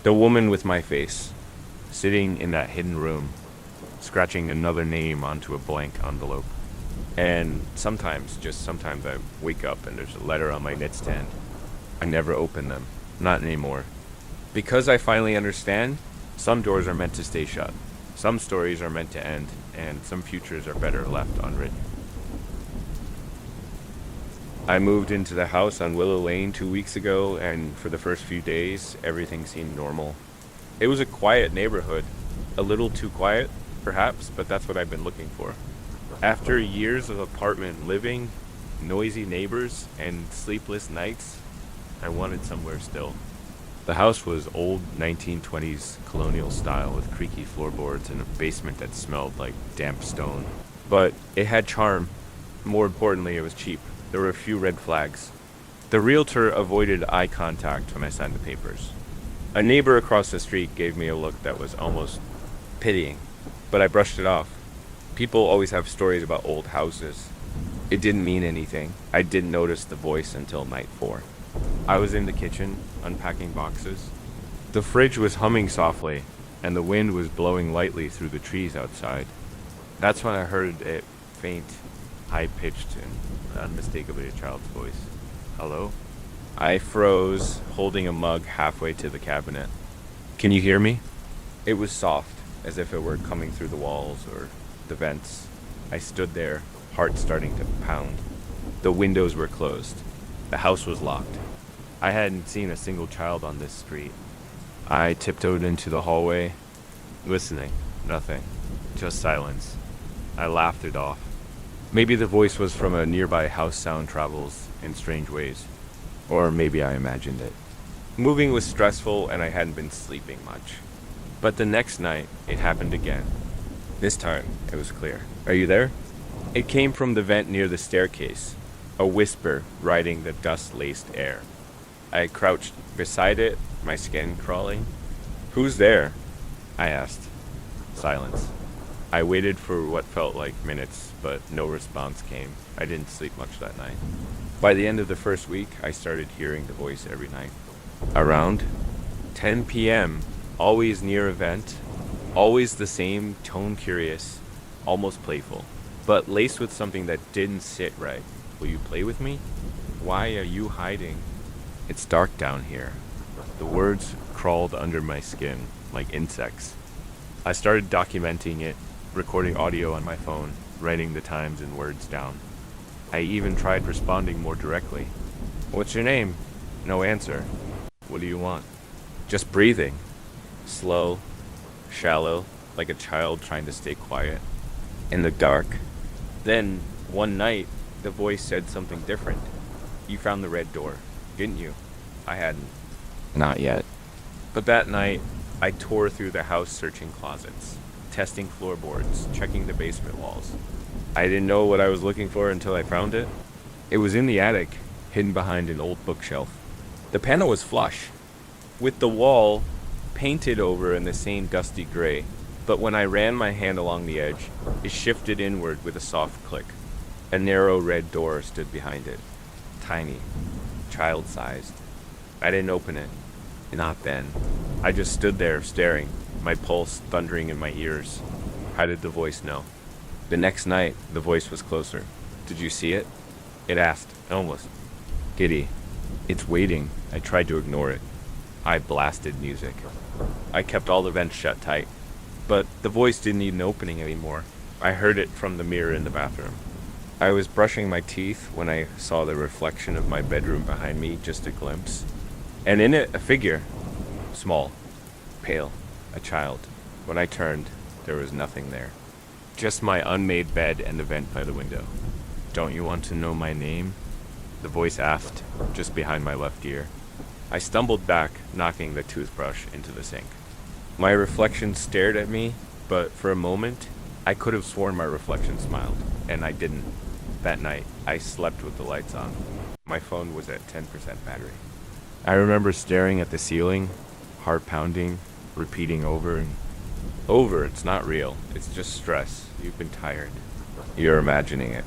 The woman with my face, sitting in that hidden room, scratching another name onto a blank envelope. And sometimes, just sometimes, I wake up and there's a letter on my nightstand. I never open them. Not anymore. Because I finally understand, some doors are meant to stay shut. Some stories are meant to end, and some futures are better left unwritten. I moved into the house on Willow Lane 2 weeks ago, and for the first few days, everything seemed normal. It was a quiet neighborhood. A little too quiet, perhaps, but that's what I've been looking for. After years of apartment living, noisy neighbors, and sleepless nights, I wanted somewhere still. The house was old 1920s colonial style with creaky floorboards and a basement that smelled like damp stone. But it had charm. More importantly, it was cheap. There were a few red flags. The realtor avoided eye contact when I signed the papers. A neighbor across the street gave me a look that was almost pitying, but I brushed it off. People always have stories about old houses. It didn't mean anything. I didn't notice the voice until night 4. I was in the kitchen, unpacking boxes. The fridge was humming softly, and the wind was blowing lightly through the trees outside. That's when I heard it faint, high-pitched, and unmistakably a child's voice. Hello? I froze, holding a mug halfway to the cabinet. Can you hear me? It was soft, as if it were coming through the walls or the vents. I stood there, heart starting to pound. The windows were closed. The house was locked. I hadn't seen a single child on this street. I tiptoed into the hallway, listening. Nothing. Just silence. I laughed it off. Maybe the voice was from a nearby house sound travels in strange ways. Or maybe I imagined it. Moving was stressful and I hadn't been sleeping much. But the next night, it happened again. This time, it was clear. Are you there? It came from the vent near the staircase, a whisper riding the dust-laced air. I crouched beside it, my skin crawling. Who's there? I asked. Silence. I waited for what felt like minutes, but no response came. I didn't sleep much that night. By the end of the first week, I started hearing the voice every night. Around 10 p.m., always near a vent, always the same, tone-curious, almost playful, but laced with something that didn't sit right. Will you play with me? Why are you hiding? It's dark down here. The words crawled under my skin like insects. I started documenting it, recording audio on my phone, writing the times and words down. I even tried responding more directly. What's your name? No answer. What do you want? Just breathing. Slow, shallow, like a child trying to stay quiet. In the dark. Then, one night, the voice said something different. You found the red door, didn't you? I hadn't. Not yet. But that night, I tore through the house searching closets, testing floorboards, checking the basement walls. I didn't know what I was looking for until I found it. It was in the attic, hidden behind an old bookshelf. The panel was flush, with the wall painted over in the same dusty gray, but when I ran my hand along the edge, it shifted inward with a soft click. A narrow red door stood behind it, tiny, child-sized. I didn't open it. Not then. I just stood there staring, my pulse thundering in my ears. How did the voice know? The next night, the voice was closer. Did you see it? It asked, almost. Giddy. It's waiting. I tried to ignore it. I blasted music. I kept all the vents shut tight. But the voice didn't need an opening anymore. I heard it from the mirror in the bathroom. I was brushing my teeth when I saw the reflection of my bedroom behind me, just a glimpse. And in it, a figure. Small. Pale. A child. When I turned, there was nothing there. Just my unmade bed and the vent by the window. Don't you want to know my name? The voice asked, just behind my left ear. I stumbled back, knocking the toothbrush into the sink. My reflection stared at me, but for a moment, I could have sworn my reflection smiled, and I didn't. That night, I slept with the lights on. My phone was at 10% battery. I remember staring at the ceiling, heart pounding, repeating over and over. It's not real. It's just stress. You've been tired. You're imagining it.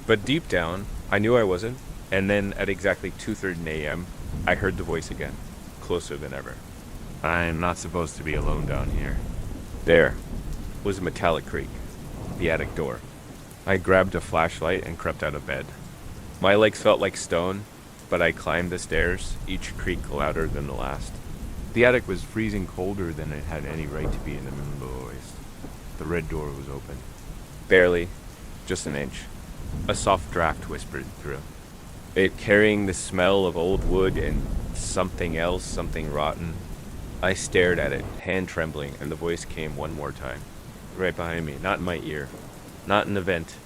But deep down, I knew I wasn't. And then at exactly 2:30 a.m., I heard the voice again, closer than ever. I'm not supposed to be alone down here. There was a metallic creak, the attic door. I grabbed a flashlight and crept out of bed. My legs felt like stone, but I climbed the stairs, each creak louder than the last. The attic was freezing colder than it had any right to be in the middle of the waste. The red door was open. Barely, just an inch. A soft draft whispered through. It carrying the smell of old wood and something else, something rotten. I stared at it, hand trembling, and the voice came one more time. Right behind me, not in my ear. Not in the vent.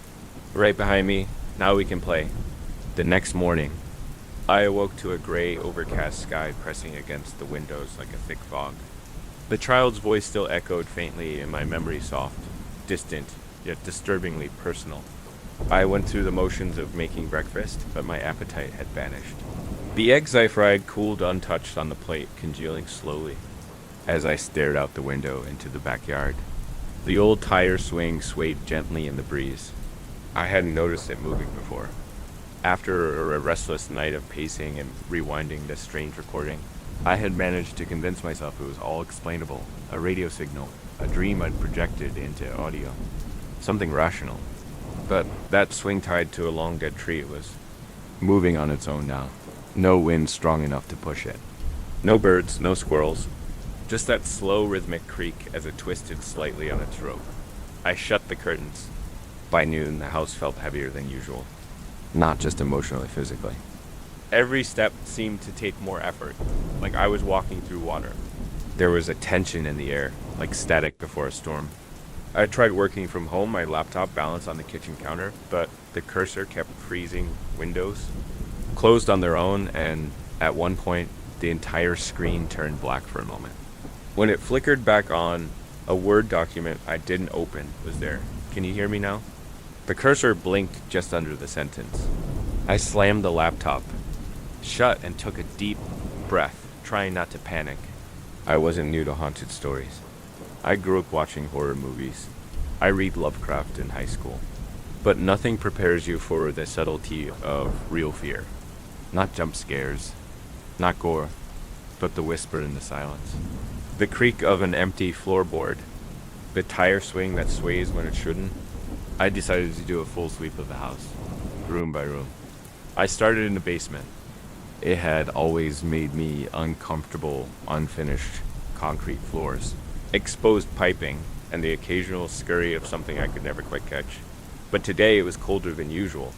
Right behind me, now we can play. The next morning, I awoke to a gray, overcast sky pressing against the windows like a thick fog. The child's voice still echoed faintly in my memory, soft, distant, yet disturbingly personal. I went through the motions of making breakfast, but my appetite had vanished. The eggs I fried cooled untouched on the plate, congealing slowly as I stared out the window into the backyard. The old tire swing swayed gently in the breeze. I hadn't noticed it moving before. After a restless night of pacing and rewinding this strange recording, I had managed to convince myself it was all explainable, a radio signal, a dream I'd projected into audio, something rational. But that swing tied to a long dead tree, it was moving on its own now. No wind strong enough to push it. No birds, no squirrels. Just that slow rhythmic creak as it twisted slightly on its rope. I shut the curtains. By noon, the house felt heavier than usual. Not just emotionally, physically. Every step seemed to take more effort, like I was walking through water. There was a tension in the air, like static before a storm. I tried working from home, my laptop balanced on the kitchen counter, but the cursor kept freezing windows, closed on their own, and at one point, the entire screen turned black for a moment. When it flickered back on, a Word document I didn't open was there. Can you hear me now? The cursor blinked just under the sentence. I slammed the laptop shut and took a deep breath, trying not to panic. I wasn't new to haunted stories. I grew up watching horror movies. I read Lovecraft in high school. But nothing prepares you for the subtlety of real fear. Not jump scares, not gore, but the whisper in the silence. The creak of an empty floorboard, the tire swing that sways when it shouldn't. I decided to do a full sweep of the house, room by room. I started in the basement. It had always made me uncomfortable, unfinished concrete floors, exposed piping, and the occasional scurry of something I could never quite catch. But today it was colder than usual,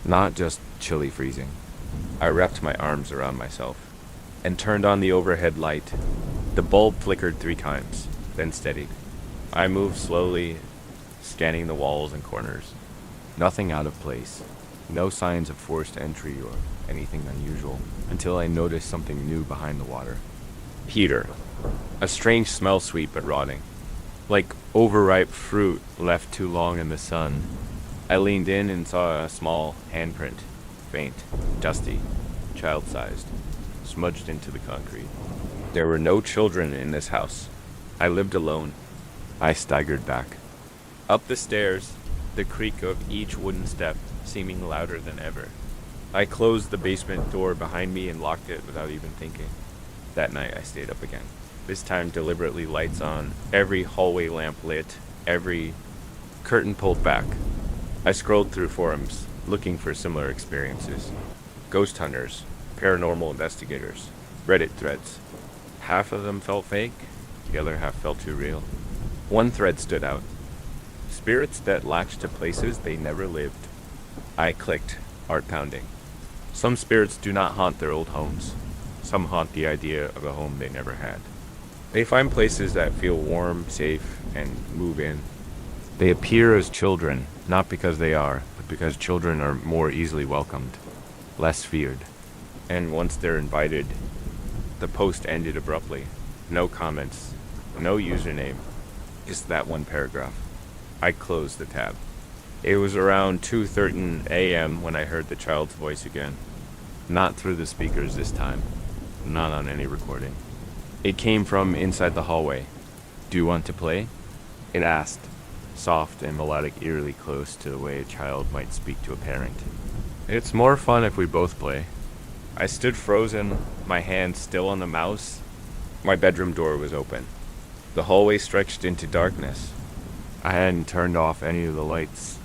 not just chilly freezing. I wrapped my arms around myself and turned on the overhead light. The bulb flickered 3 times, then steadied. I moved slowly, scanning the walls and corners. Nothing out of place, no signs of forced entry or anything unusual, until I noticed something new behind the water. Peter. A strange smell, sweet but rotting, like overripe fruit left too long in the sun. I leaned in and saw a small handprint, faint, dusty, child-sized, smudged into the concrete. There were no children in this house. I lived alone. I staggered back. Up the stairs, the creak of each wooden step seeming louder than ever. I closed the basement door behind me and locked it without even thinking. That night I stayed up again. This time deliberately lights on, every hallway lamp lit, every curtain pulled back. I scrolled through forums, looking for similar experiences. Ghost hunters, paranormal investigators, Reddit threads. Half of them felt fake, the other half felt too real. One thread stood out. Spirits that latched to places they never lived. I clicked, heart pounding. Some spirits do not haunt their old homes. Some haunt the idea of a home they never had. They find places that feel warm, safe, and move in. They appear as children, not because they are, but because children are more easily welcomed, less feared. And once they're invited, the post ended abruptly. No comments, no username, just that one paragraph. I closed the tab. It was around 2:13 a.m. when I heard the child's voice again. Not through the speakers this time. Not on any recording. It came from inside the hallway. "Do you want to play?" It asked, soft and melodic, eerily close to the way a child might speak to a parent. "It's more fun if we both play." I stood frozen, my hand still on the mouse. My bedroom door was open. The hallway stretched into darkness. I hadn't turned off any of the lights,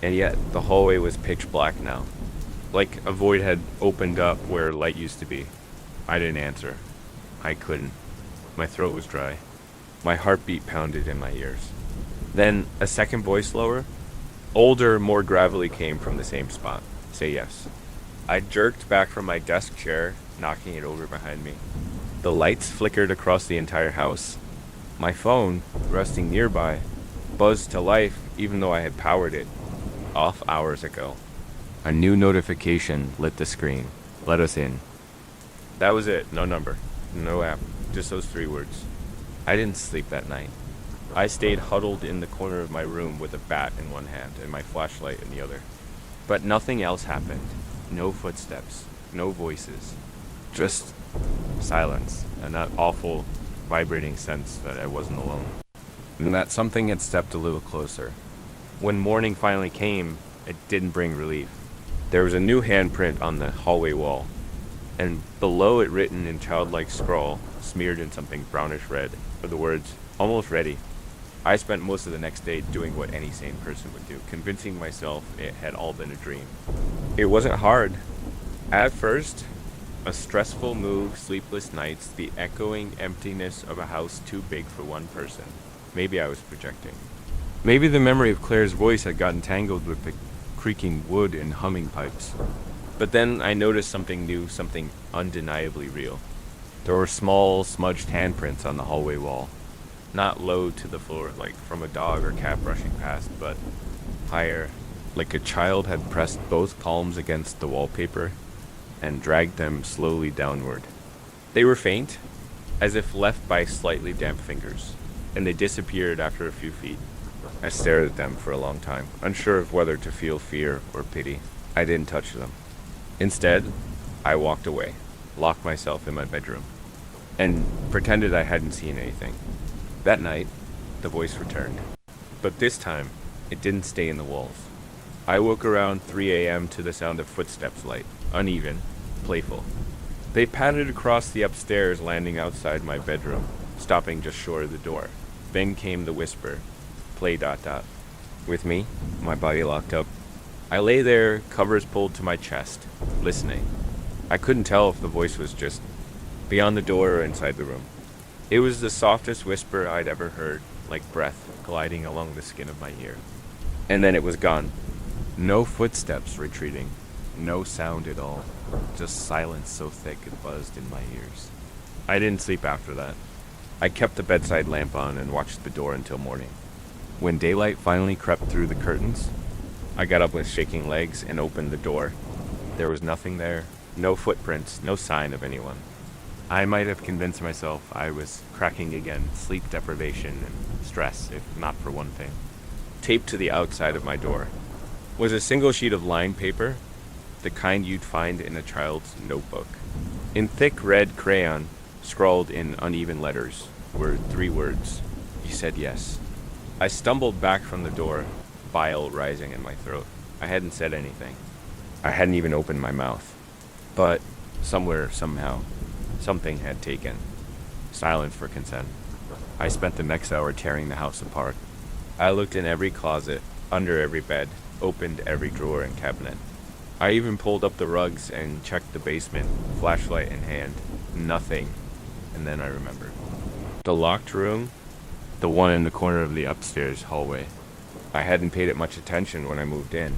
and yet the hallway was pitch black now. Like a void had opened up where light used to be. I didn't answer. I couldn't. My throat was dry. My heartbeat pounded in my ears. Then a second voice, lower, older, more gravelly, came from the same spot. "Say yes." I jerked back from my desk chair, knocking it over behind me. The lights flickered across the entire house. My phone, resting nearby, buzzed to life even though I had powered it off hours ago. A new notification lit the screen. "Let us in." That was it. No number. No app. Just those 3 words. I didn't sleep that night. I stayed huddled in the corner of my room with a bat in one hand and my flashlight in the other. But nothing else happened. No footsteps. No voices. Just silence. And that awful, vibrating sense that I wasn't alone. And that something had stepped a little closer. When morning finally came, it didn't bring relief. There was a new handprint on the hallway wall, and below it, written in childlike scrawl, smeared in something brownish red, were the words, "Almost ready." I spent most of the next day doing what any sane person would do, convincing myself it had all been a dream. It wasn't hard. At first, a stressful move, sleepless nights, the echoing emptiness of a house too big for one person. Maybe I was projecting. Maybe the memory of Claire's voice had gotten tangled with the creaking wood and humming pipes. But then I noticed something new, something undeniably real. There were small, smudged handprints on the hallway wall. Not low to the floor, like from a dog or cat brushing past, but higher, like a child had pressed both palms against the wallpaper and dragged them slowly downward. They were faint, as if left by slightly damp fingers, and they disappeared after a few feet. I stared at them for a long time, unsure of whether to feel fear or pity. I didn't touch them. Instead, I walked away, locked myself in my bedroom, and pretended I hadn't seen anything. That night, the voice returned. But this time, it didn't stay in the walls. I woke around 3 a.m. to the sound of footsteps light, uneven, playful. They padded across the upstairs landing outside my bedroom, stopping just short of the door. Then came the whisper, play ... With me, my body locked up. I lay there, covers pulled to my chest, listening. I couldn't tell if the voice was just beyond the door or inside the room. It was the softest whisper I'd ever heard, like breath gliding along the skin of my ear. And then it was gone. No footsteps retreating. No sound at all. Just silence so thick it buzzed in my ears. I didn't sleep after that. I kept the bedside lamp on and watched the door until morning. When daylight finally crept through the curtains, I got up with shaking legs and opened the door. There was nothing there. No footprints, no sign of anyone. I might have convinced myself I was cracking again, sleep deprivation and stress, if not for one thing. Taped to the outside of my door was a single sheet of lined paper, the kind you'd find in a child's notebook. In thick red crayon, scrawled in uneven letters, were 3 words. You said yes. I stumbled back from the door, bile rising in my throat. I hadn't said anything. I hadn't even opened my mouth. But somewhere, somehow, something had taken. Silence for consent. I spent the next hour tearing the house apart. I looked in every closet, under every bed, opened every drawer and cabinet. I even pulled up the rugs and checked the basement, flashlight in hand. Nothing. And then I remembered. The locked room, the one in the corner of the upstairs hallway. I hadn't paid it much attention when I moved in.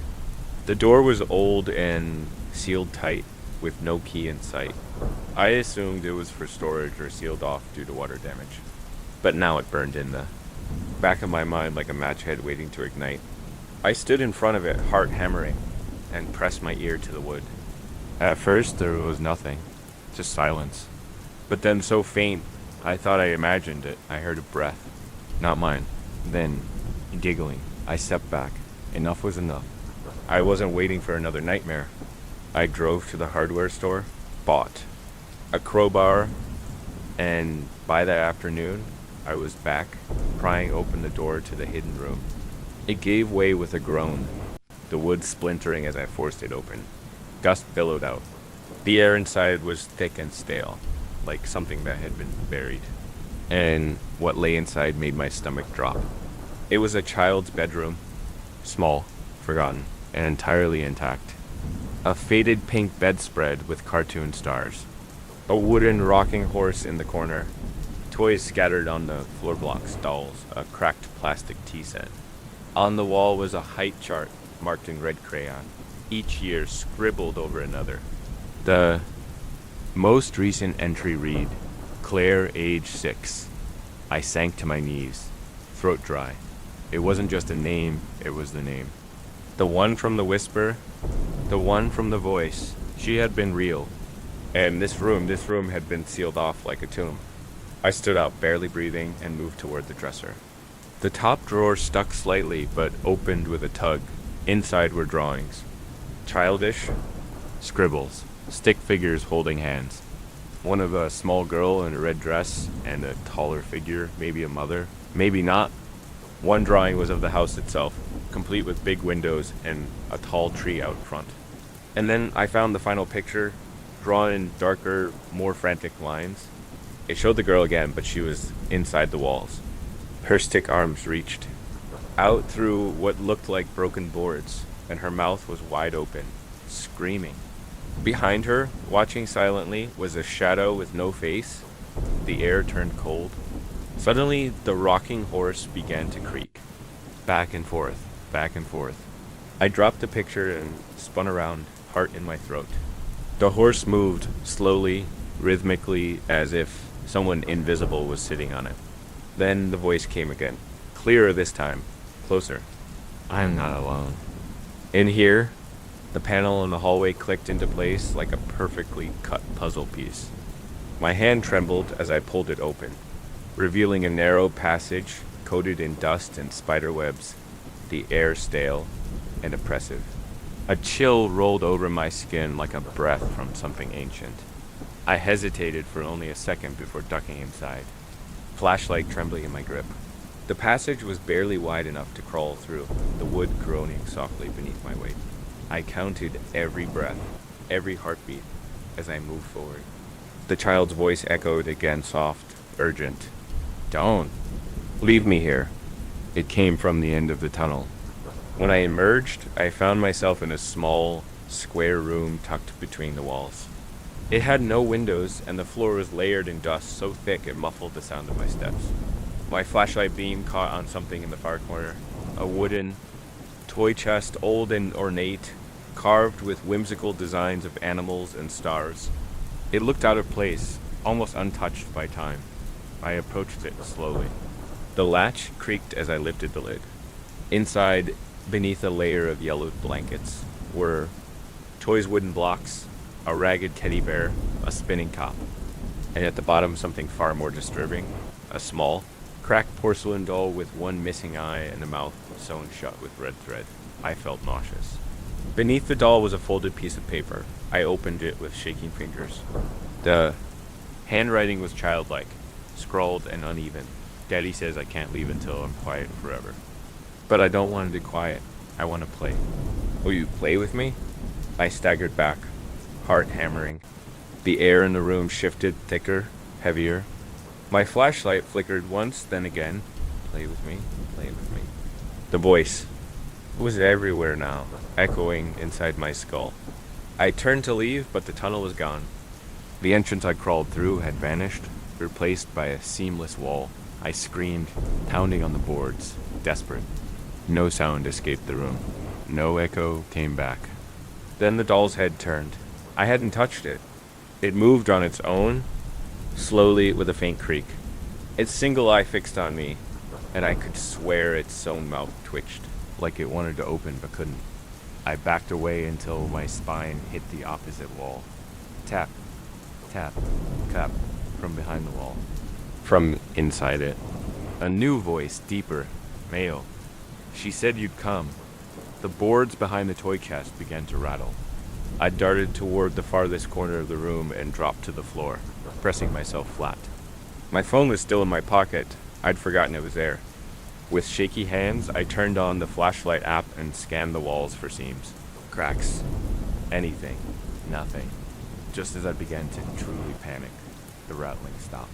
The door was old and sealed tight, with no key in sight. I assumed it was for storage or sealed off due to water damage. But now it burned in the back of my mind like a match head waiting to ignite. I stood in front of it, heart hammering, and pressed my ear to the wood. At first, there was nothing, just silence. But then so faint, I thought I imagined it. I heard a breath, not mine. Then, giggling, I stepped back. Enough was enough. I wasn't waiting for another nightmare. I drove to the hardware store, bought a crowbar, and by that afternoon, I was back, prying open the door to the hidden room. It gave way with a groan, the wood splintering as I forced it open. Gust billowed out. The air inside was thick and stale, like something that had been buried. And what lay inside made my stomach drop. It was a child's bedroom, small, forgotten, and entirely intact. A faded pink bedspread with cartoon stars. A wooden rocking horse in the corner. Toys scattered on the floor blocks, dolls, a cracked plastic tea set. On the wall was a height chart marked in red crayon, each year scribbled over another. The most recent entry read, Claire, age 6. I sank to my knees, throat dry. It wasn't just a name, it was the name. The one from the whisper, the one from the voice, she had been real. And this room had been sealed off like a tomb. I stood up, barely breathing, and moved toward the dresser. The top drawer stuck slightly, but opened with a tug. Inside were drawings. Childish scribbles, stick figures holding hands. One of a small girl in a red dress, and a taller figure, maybe a mother, maybe not. One drawing was of the house itself, complete with big windows and a tall tree out front. And then I found the final picture, drawn in darker, more frantic lines. It showed the girl again, but she was inside the walls. Her stick arms reached out through what looked like broken boards, and her mouth was wide open, screaming. Behind her, watching silently, was a shadow with no face. The air turned cold. Suddenly, the rocking horse began to creak. Back and forth, back and forth. I dropped the picture and spun around, heart in my throat. The horse moved, slowly, rhythmically as if someone invisible was sitting on it. Then the voice came again, clearer this time, closer. I'm not alone. In here, the panel in the hallway clicked into place like a perfectly cut puzzle piece. My hand trembled as I pulled it open, revealing a narrow passage coated in dust and spider webs, the air stale and oppressive. A chill rolled over my skin like a breath from something ancient. I hesitated for only a second before ducking inside, flashlight trembling in my grip. The passage was barely wide enough to crawl through, the wood groaning softly beneath my weight. I counted every breath, every heartbeat, as I moved forward. The child's voice echoed again, soft, urgent. Don't. Leave me here. It came from the end of the tunnel. When I emerged, I found myself in a small, square room tucked between the walls. It had no windows, and the floor was layered in dust so thick it muffled the sound of my steps. My flashlight beam caught on something in the far corner, a wooden toy chest, old and ornate, carved with whimsical designs of animals and stars. It looked out of place, almost untouched by time. I approached it slowly. The latch creaked as I lifted the lid. Inside, beneath a layer of yellowed blankets, were toys, wooden blocks, a ragged teddy bear, a spinning top, and at the bottom something far more disturbing, a small, cracked porcelain doll with one missing eye and a mouth sewn shut with red thread. I felt nauseous. Beneath the doll was a folded piece of paper. I opened it with shaking fingers. The handwriting was childlike, scrawled and uneven. Daddy says I can't leave until I'm quiet forever. But I don't want to be quiet. I want to play. Will you play with me? I staggered back, heart hammering. The air in the room shifted, thicker, heavier. My flashlight flickered once, then again. Play with me, play with me. The voice was everywhere now, echoing inside my skull. I turned to leave, but the tunnel was gone. The entrance I crawled through had vanished, replaced by a seamless wall. I screamed, pounding on the boards, desperate. No sound escaped the room. No echo came back. Then the doll's head turned. I hadn't touched it. It moved on its own, slowly with a faint creak. Its single eye fixed on me, and I could swear its sewn mouth twitched, like it wanted to open but couldn't. I backed away until my spine hit the opposite wall. Tap, tap, tap, from behind the wall. From inside it. A new voice, deeper, male. She said you'd come. The boards behind the toy chest began to rattle. I darted toward the farthest corner of the room and dropped to the floor, pressing myself flat. My phone was still in my pocket. I'd forgotten it was there. With shaky hands, I turned on the flashlight app and scanned the walls for seams, cracks, anything, nothing. Just as I began to truly panic, the rattling stopped.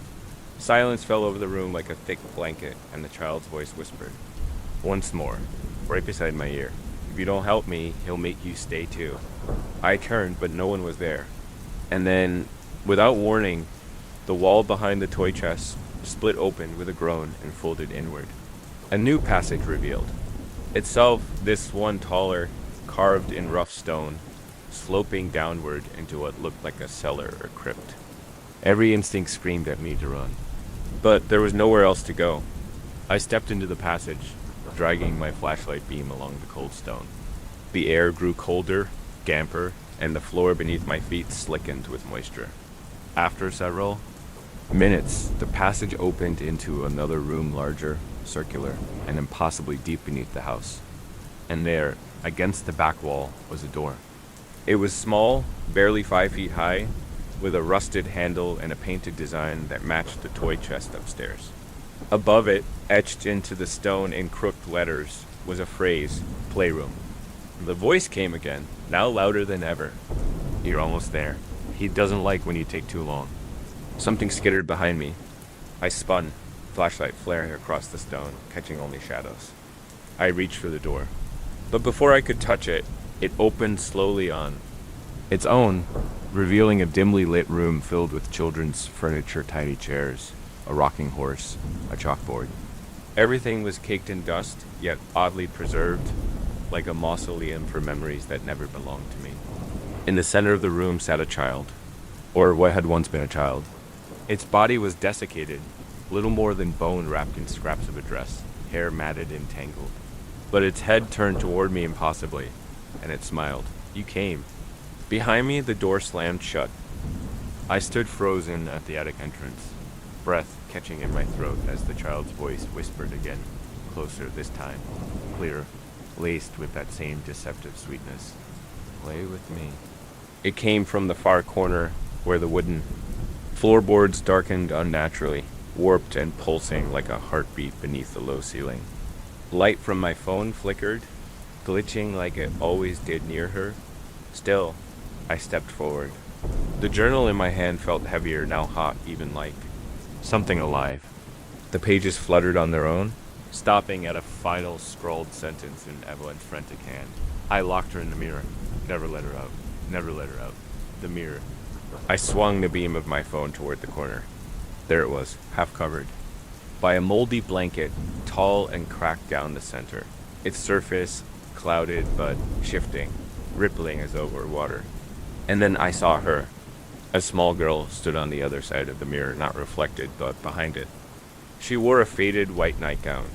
Silence fell over the room like a thick blanket, and the child's voice whispered, once more, right beside my ear. If you don't help me, he'll make you stay too. I turned, but no one was there. And then, without warning, the wall behind the toy chest split open with a groan and folded inward. A new passage revealed. Itself, this one taller, carved in rough stone, sloping downward into what looked like a cellar or crypt. Every instinct screamed at me to run. But there was nowhere else to go. I stepped into the passage, dragging my flashlight beam along the cold stone. The air grew colder, damper, and the floor beneath my feet slickened with moisture. After several minutes, the passage opened into another room larger, circular, and impossibly deep beneath the house. And there, against the back wall, was a door. It was small, barely 5 feet high, with a rusted handle and a painted design that matched the toy chest upstairs. Above it, etched into the stone in crooked letters, was a phrase, playroom. The voice came again, now louder than ever. You're almost there. He doesn't like when you take too long. Something skittered behind me. I spun, flashlight flaring across the stone, catching only shadows. I reached for the door. But before I could touch it, it opened slowly on its own, revealing a dimly lit room filled with children's furniture, tiny chairs, a rocking horse, a chalkboard. Everything was caked in dust, yet oddly preserved, like a mausoleum for memories that never belonged to me. In the center of the room sat a child, or what had once been a child. Its body was desiccated, little more than bone wrapped in scraps of a dress, hair matted and tangled. But its head turned toward me impossibly, and it smiled. You came. Behind me, the door slammed shut. I stood frozen at the attic entrance, breath catching in my throat as the child's voice whispered again, closer this time, clear, laced with that same deceptive sweetness. Play with me. It came from the far corner where the wooden floorboards darkened unnaturally, warped and pulsing like a heartbeat beneath the low ceiling. Light from my phone flickered, glitching like it always did near her. Still, I stepped forward. The journal in my hand felt heavier, now hot, even like something alive. The pages fluttered on their own, stopping at a final scrawled sentence in Evelyn's frantic hand. I locked her in the mirror. Never let her out. Never let her out. The mirror. I swung the beam of my phone toward the corner. There it was, half covered by a moldy blanket, tall and cracked down the center. Its surface clouded but shifting, rippling as though it were water. And then I saw her. A small girl stood on the other side of the mirror, not reflected, but behind it. She wore a faded white nightgown,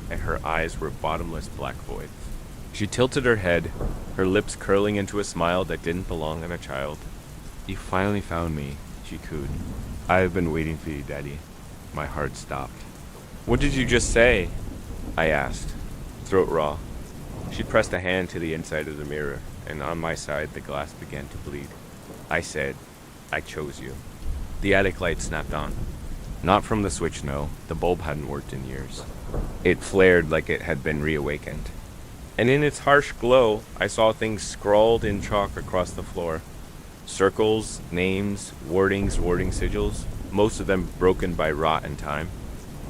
and her eyes were bottomless black voids. She tilted her head, her lips curling into a smile that didn't belong in a child. You finally found me, she cooed. I have been waiting for you, Daddy. My heart stopped. What did you just say? I asked, throat raw. She pressed a hand to the inside of the mirror, and on my side the glass began to bleed. I said, I chose you. The attic light snapped on. Not from the switch, no. The bulb hadn't worked in years. It flared like it had been reawakened. And in its harsh glow, I saw things scrawled in chalk across the floor. Circles, names, wording sigils, most of them broken by rot and time.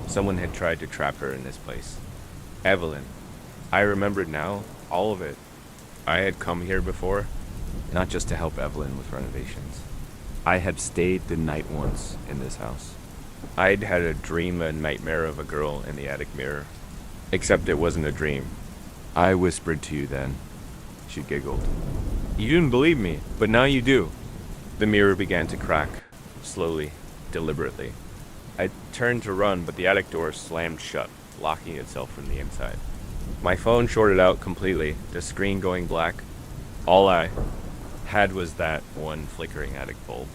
Someone had tried to trap her in this place. Evelyn. I remembered now, all of it. I had come here before, not just to help Evelyn with renovations. I had stayed the night once in this house. I'd had a dream, a nightmare of a girl in the attic mirror. Except it wasn't a dream. I whispered to you then. She giggled. You didn't believe me, but now you do. The mirror began to crack, slowly, deliberately. I turned to run, but the attic door slammed shut, locking itself from the inside. My phone shorted out completely, the screen going black. All I had was that one flickering attic bulb,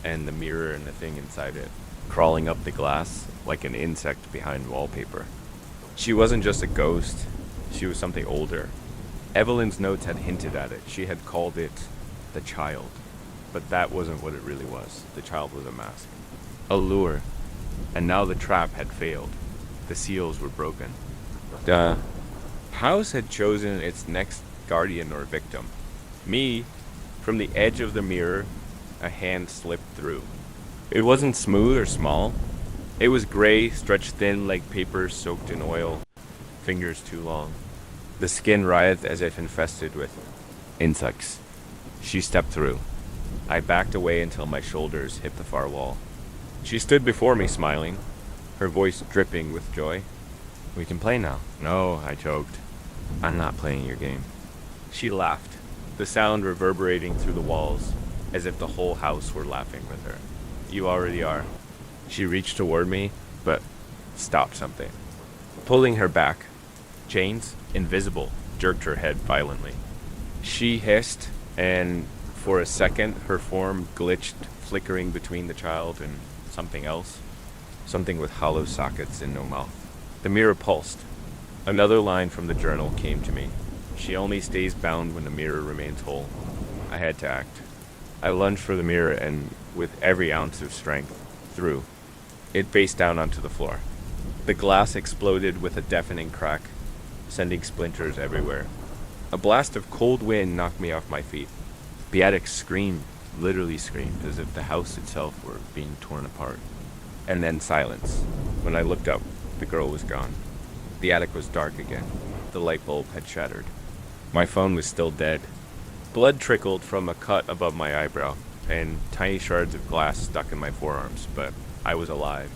and the mirror and the thing inside it, crawling up the glass like an insect behind wallpaper. She wasn't just a ghost, she was something older. Evelyn's notes had hinted at it. She had called it the child. But that wasn't what it really was. The child was a mask. A lure. And now the trap had failed. The seals were broken. The house had chosen its next guardian or victim. Me. From the edge of the mirror, a hand slipped through. It wasn't smooth or small. It was gray, stretched thin like paper soaked in oil. Fingers too long. The skin writhed as if infested with insects. She stepped through. I backed away until my shoulders hit the far wall. She stood before me, smiling, her voice dripping with joy. We can play now. No, I choked. I'm not playing your game. She laughed, the sound reverberating through the walls, as if the whole house were laughing with her. You already are. She reached toward me, but stopped something. Pulling her back, chains, invisible, jerked her head violently. She hissed, and for a second her form glitched, flickering between the child and something else. Something with hollow sockets and no mouth. The mirror pulsed. Another line from the journal came to me. She only stays bound when the mirror remains whole. I had to act. I lunged for the mirror and, with every ounce of strength, threw. It faced down onto the floor. The glass exploded with a deafening crack, sending splinters everywhere. A blast of cold wind knocked me off my feet. The attic screamed, literally screamed, as if the house itself were being torn apart. And then silence. When I looked up, the girl was gone. The attic was dark again. The light bulb had shattered. My phone was still dead. Blood trickled from a cut above my eyebrow, and tiny shards of glass stuck in my forearms, but I was alive.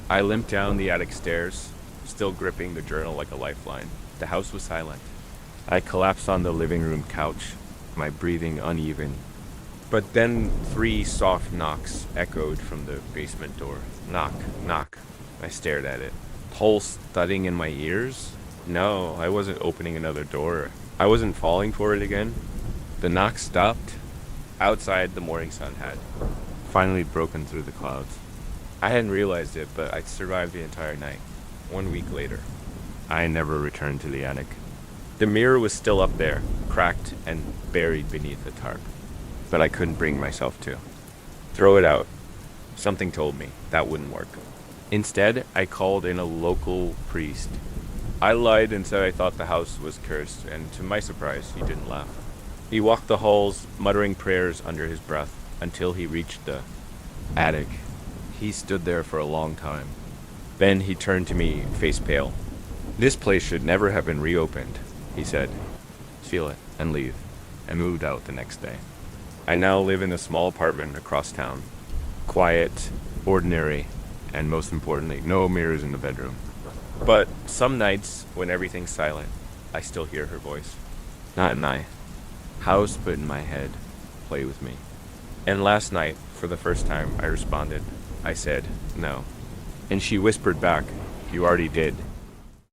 I limped down the attic stairs, still gripping the journal like a lifeline. The house was silent. I collapsed on the living room couch, my breathing uneven, But then 3 soft knocks echoed from the basement door. Knock, knock. I stared at it. Pulse thudding in my ears? No, I wasn't opening another door. I wasn't falling for it again. The knock stopped. Outside, the morning sun had finally broken through the clouds. I hadn't realized it, but I'd survived the entire night. 1 week later, I never returned to the attic. The mirror was still up there, cracked and buried beneath the tarp. But I couldn't bring myself to throw it out. Something told me that wouldn't work. Instead, I called in a local priest. I lied and said I thought the house was cursed, and to my surprise, he didn't laugh. He walked the halls, muttering prayers under his breath, until he reached the attic. He stood there for a long time. Then he turned to me, face pale. "This place should never have been reopened," he said. "Feel it and leave," and moved out the next day. I now live in a small apartment across town. Quiet, ordinary, and most importantly, no mirrors in the bedroom. But some nights, when everything's silent, I still hear her voice. Not in my house, but in my head, play with me. And last night, for the first time, I responded. I said, "No." And she whispered back, "You already did."